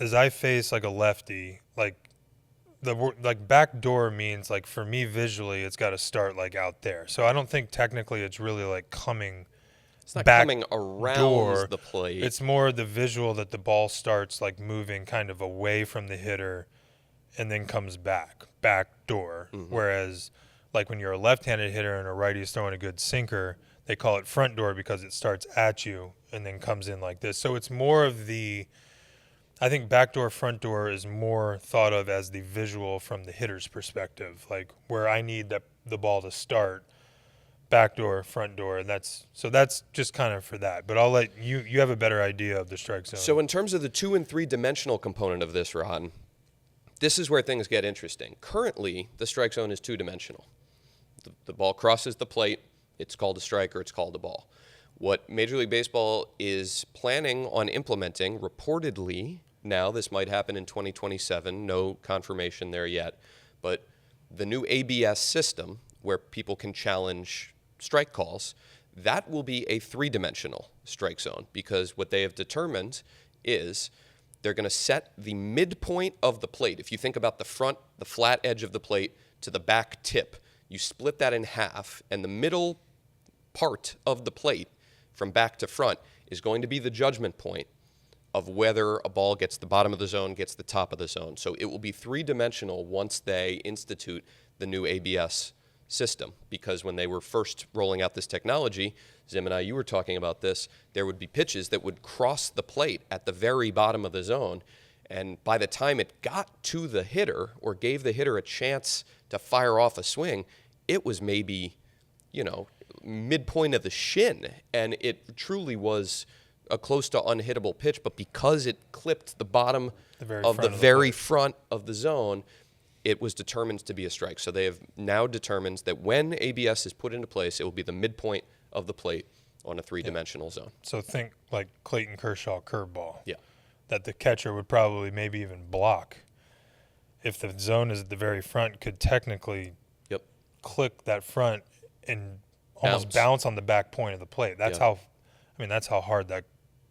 as I face like a lefty, like back door means like for me visually, it's got to start like out there. So I don't think technically it's really like coming. It's not coming around the plate. It's more the visual that the ball starts like moving kind of away from the hitter and then comes back door. Whereas like when you're a left-handed hitter and a righty is throwing a good sinker, they call it front door because it starts at you and then comes in like this. So it's more of I think backdoor, front door is more thought of as the visual from the hitter's perspective, like where I need the ball to start, back door, front door, and that's just kind of for that. But I'll let you have a better idea of the strike zone. So in terms of the 2 and 3-dimensional component of this, Ron, this is where things get interesting. Currently, the strike zone is 2-dimensional. The ball crosses the plate, it's called a strike or it's called a ball. What Major League Baseball is planning on implementing, reportedly, now this might happen in 2027, no confirmation there yet, but the new ABS system where people can challenge strike calls, that will be a 3-dimensional strike zone because what they have determined is they're going to set the midpoint of the plate. If you think about the flat edge of the plate to the back tip, you split that in half, and the middle part of the plate from back to front is going to be the judgment point of whether a ball gets the bottom of the zone, gets the top of the zone. So it will be 3-dimensional once they institute the new ABS system, because when they were first rolling out this technology, Zim and I, you were talking about this, there would be pitches that would cross the plate at the very bottom of the zone, and by the time it got to the hitter or gave the hitter a chance to fire off a swing, it was maybe, midpoint of the shin, and it truly was a close to unhittable pitch, but because it clipped the bottom of the very front of the zone, it was determined to be a strike. So they have now determined that when ABS is put into place, it will be the midpoint of the plate on a 3-dimensional zone. So think like Clayton Kershaw curveball. Yeah. That the catcher would probably maybe even block. If the zone is at the very front, could technically click that front and almost bounce on the back point of the plate. That's Yeah. that's how hard that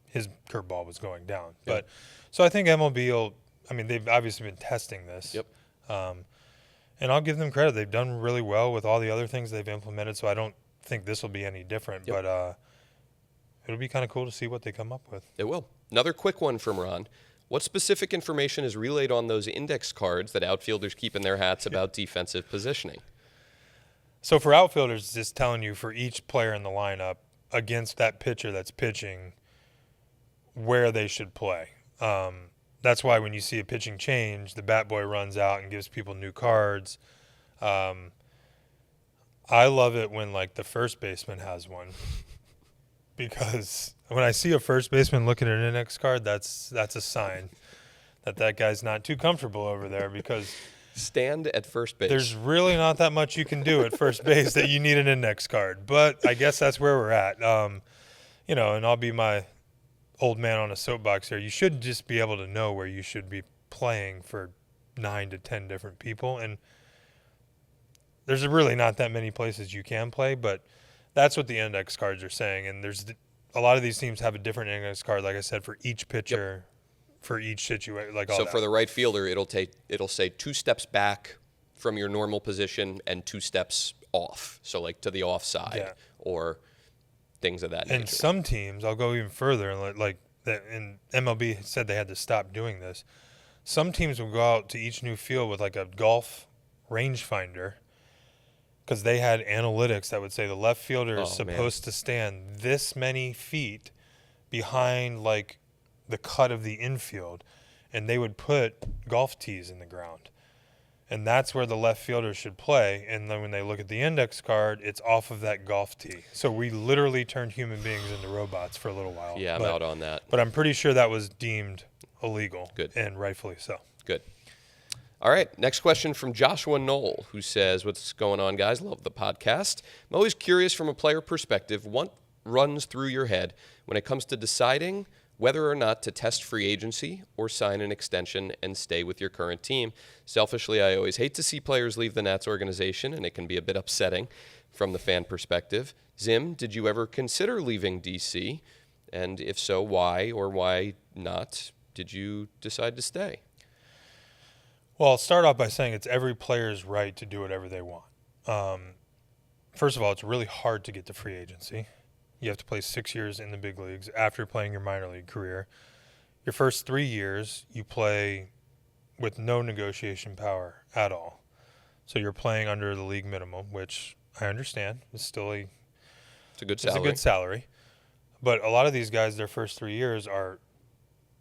his curveball was going down. Yeah. But so I think MLB will. They've obviously been testing this. Yep. And I'll give them credit. They've done really well with all the other things they've implemented. So I don't think this will be any different. Yep. But it'll be kind of cool to see what they come up with. It will. Another quick one from Ron. What specific information is relayed on those index cards that outfielders keep in their hats about defensive positioning? So for outfielders, it's just telling you for each player in the lineup against that pitcher that's pitching where they should play. That's why when you see a pitching change, the bat boy runs out and gives people new cards. I love it when like the first baseman has one, because when I see a first baseman looking at an index card, that's a sign that guy's not too comfortable over there, because Stand at first base. there's really not that much you can do at first base that you need an index card. But I guess that's where we're at. And I'll be my old man on a soapbox here. You should just be able to know where you should be playing for 9 to 10 different people. And there's really not that many places you can play, but that's what the index cards are saying. And a lot of these teams have a different index card, like I said, for each pitcher, for each situation, like all So that. for the right fielder, it'll say 2 steps back from your normal position and 2 steps off. So like to the offside or things of that nature. And some teams, I'll go even further, and MLB said they had to stop doing this. Some teams will go out to each new field with like a golf rangefinder, because they had analytics that would say the left fielder is supposed to stand this many feet behind like the cut of the infield, and they would put golf tees in the ground. And that's where the left fielder should play. And then when they look at the index card, it's off of that golf tee. So we literally turned human beings into robots for a little while. Yeah, I'm out on that. But I'm pretty sure that was deemed illegal. Good. And rightfully so. Good. All right, next question from Joshua Knoll, who says, what's going on, guys? Love the podcast. I'm always curious from a player perspective, what runs through your head when it comes to deciding whether or not to test free agency or sign an extension and stay with your current team. Selfishly, I always hate to see players leave the Nats organization, and it can be a bit upsetting from the fan perspective. Zim, did you ever consider leaving DC? And if so, why or why not did you decide to stay? Well, I'll start off by saying it's every player's right to do whatever they want. First of all, it's really hard to get to free agency. You have to play 6 years in the big leagues after playing your minor league career. Your first 3 years, you play with no negotiation power at all. So you're playing under the league minimum, which I understand is still It's a good it's a salary. good salary. But a lot of these guys, their first 3 years are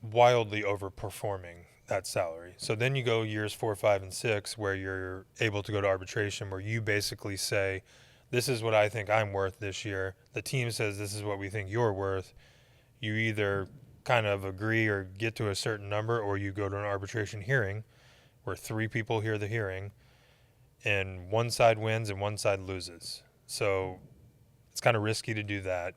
wildly overperforming that salary. So then you go years 4, 5, and 6 where you're able to go to arbitration, where you basically say, this is what I think I'm worth this year. The team says this is what we think you're worth. You either kind of agree or get to a certain number, or you go to an arbitration hearing where 3 people hear the hearing, and one side wins and one side loses. So it's kind of risky to do that.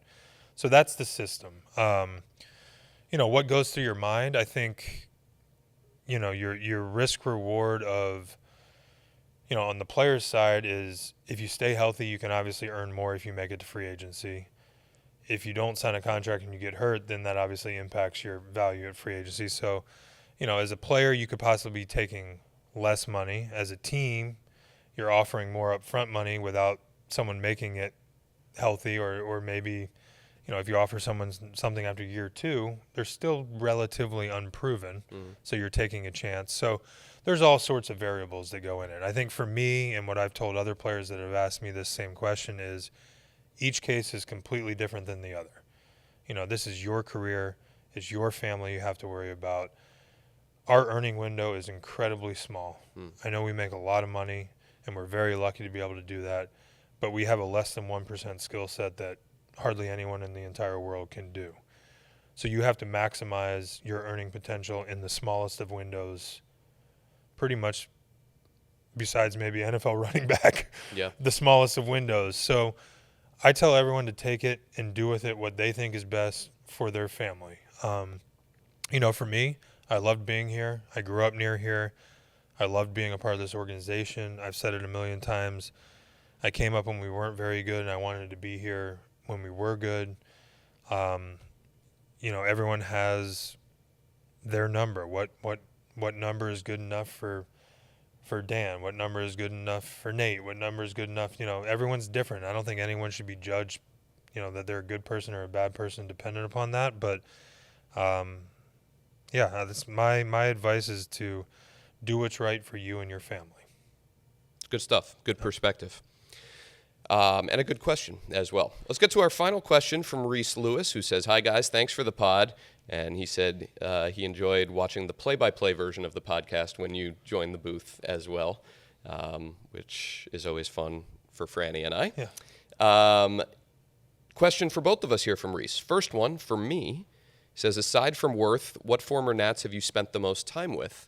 So that's the system. What goes through your mind? I think, your risk reward of, on the player's side is, if you stay healthy, you can obviously earn more if you make it to free agency. If you don't sign a contract and you get hurt, then that obviously impacts your value at free agency. So, as a player, you could possibly be taking less money. As a team, you're offering more upfront money without someone making it healthy, or maybe, if you offer someone something after year 2, they're still relatively unproven. So you're taking a chance. So there's all sorts of variables that go in it. I think for me, and what I've told other players that have asked me this same question, is each case is completely different than the other. This is your career. It's your family you have to worry about. Our earning window is incredibly small. I know we make a lot of money, and we're very lucky to be able to do that, but we have a less than 1% skill set that hardly anyone in the entire world can do. So you have to maximize your earning potential in the smallest of windows, pretty much, besides maybe NFL running back, the smallest of windows. So I tell everyone to take it and do with it what they think is best for their family. For me, I loved being here. I grew up near here. I loved being a part of this organization. I've said it a million times. I came up when we weren't very good, and I wanted to be here when we were good. Everyone has their number. What number is good enough for Dan? What number is good enough for Nate? What number is good enough? Everyone's different. I don't think anyone should be judged, that they're a good person or a bad person dependent upon that. But, that's my advice is to do what's right for you and your family. Good stuff. Good perspective. And a good question as well. Let's get to our final question from Reese Lewis, who says, "Hi, guys. Thanks for the pod." And he said he enjoyed watching the play-by-play version of the podcast when you joined the booth as well, which is always fun for Franny and I. Yeah. Question for both of us here from Reese. First one, for me, says, aside from Worth, what former Nats have you spent the most time with?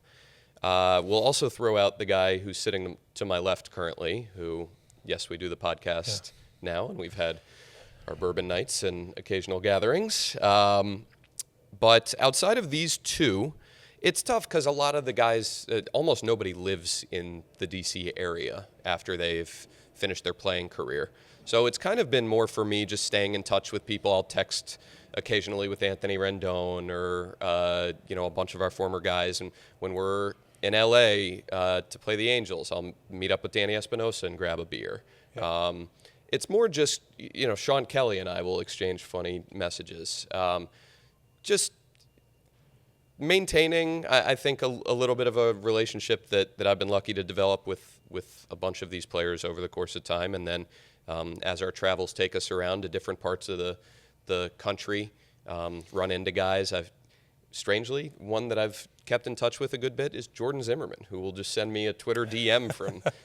We'll also throw out the guy who's sitting to my left currently, who, yes, we do the podcast now, and we've had our bourbon nights and occasional gatherings. But outside of these two, it's tough because a lot of the guys, almost nobody lives in the D.C. area after they've finished their playing career. So it's kind of been more for me just staying in touch with people. I'll text occasionally with Anthony Rendon or, a bunch of our former guys. And when we're in L.A. To play the Angels, I'll meet up with Danny Espinosa and grab a beer. Yeah. It's more just, Sean Kelly and I will exchange funny messages. Just maintaining, I think, a little bit of a relationship that I've been lucky to develop with a bunch of these players over the course of time. And then as our travels take us around to different parts of the country, run into guys. Strangely, one that I've kept in touch with a good bit is Jordan Zimmerman, who will just send me a Twitter DM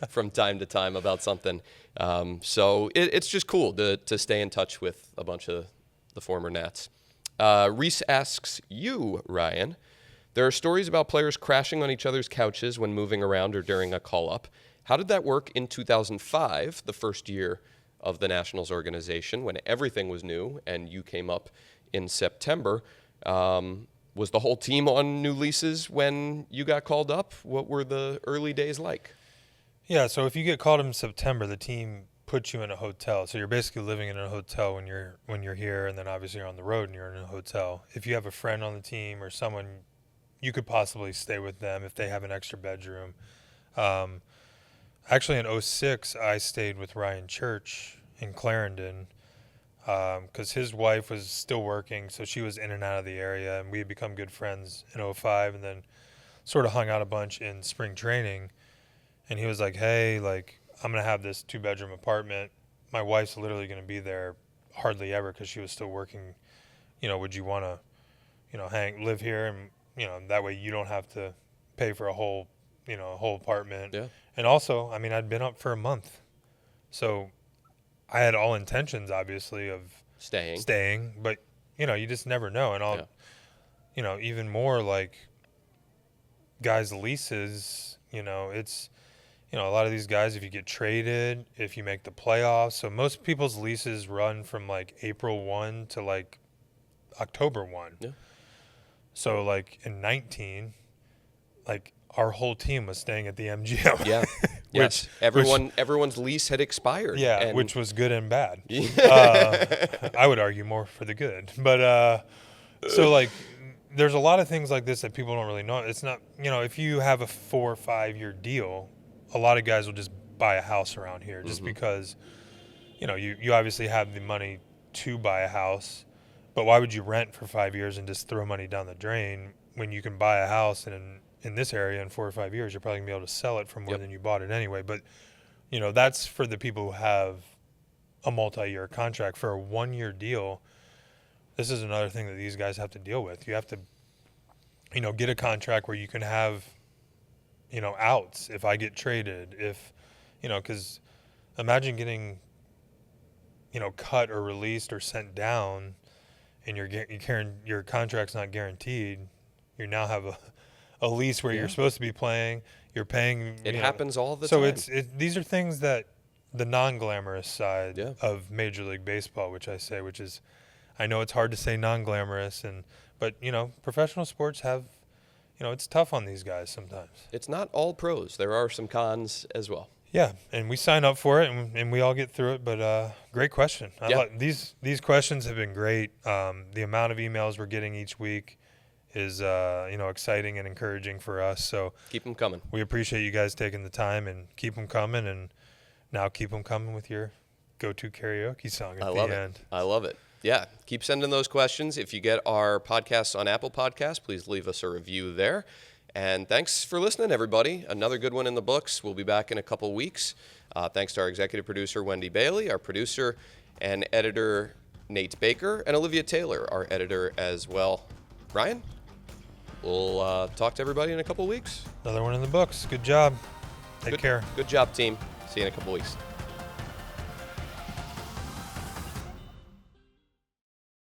from time to time about something. So it's just cool to stay in touch with a bunch of the former Nats. Reese asks you, Ryan, there are stories about players crashing on each other's couches when moving around or during a call-up. How did that work in 2005, the first year of the Nationals organization, when everything was new and you came up in September? Was the whole team on new leases when you got called up? What were the early days like? Yeah, so if you get called in September, the team puts you in a hotel. So you're basically living in a hotel when you're here, and then obviously you're on the road and you're in a hotel. If you have a friend on the team or someone, you could possibly stay with them if they have an extra bedroom. Actually, in 2006, I stayed with Ryan Church in Clarendon because his wife was still working, so she was in and out of the area, and we had become good friends in 2005, and then sort of hung out a bunch in spring training. And he was like, hey, I'm going to have this 2-bedroom apartment. My wife's literally going to be there hardly ever because she was still working. Would you want to, live here? And, that way you don't have to pay for a whole apartment. Yeah. And also, I'd been up for a month. So I had all intentions, obviously, of staying. But, you just never know. And even more guys' leases, it's, a lot of these guys, if you get traded, if you make the playoffs. So most people's leases run from April 1 to October 1. Yeah. So in 19, our whole team was staying at the MGM. Yeah. Yes. Everyone's lease had expired. Yeah, which was good and bad. I would argue more for the good. But so there's a lot of things like this that people don't really know. It's not, if you have a 4 or 5 year deal, a lot of guys will just buy a house around here just because, you obviously have the money to buy a house, but why would you rent for 5 years and just throw money down the drain when you can buy a house and in this area in 4 or 5 years, you're probably gonna be able to sell it for more than you bought it anyway. But, that's for the people who have a multi-year contract. For a 1 year deal, this is another thing that these guys have to deal with. You have to, get a contract where you can have, outs if I get traded, because imagine getting, cut or released or sent down, and your contract's not guaranteed. You now have a lease where you're supposed to be playing. You're paying. It happens all the time. So these are things that the non-glamorous side of Major League Baseball, which is, I know it's hard to say non-glamorous, but professional sports have. It's tough on these guys sometimes. It's not all pros. There are some cons as well. Yeah, and we sign up for it, and we all get through it. But great question. I Yeah. like these questions have been great. The amount of emails we're getting each week is exciting and encouraging for us. So Keep them coming. we appreciate you guys taking the time, and keep them coming. And now keep them coming with your go-to karaoke song at the end. I love it. Yeah, keep sending those questions. If you get our podcasts on Apple Podcasts, please leave us a review there. And thanks for listening, everybody. Another good one in the books. We'll be back in a couple weeks. Thanks to our executive producer, Wendy Bailey, our producer and editor, Nate Baker, and Olivia Taylor, our editor as well. Ryan, we'll talk to everybody in a couple weeks. Another one in the books. Good job. Take care. Good job, team. See you in a couple weeks.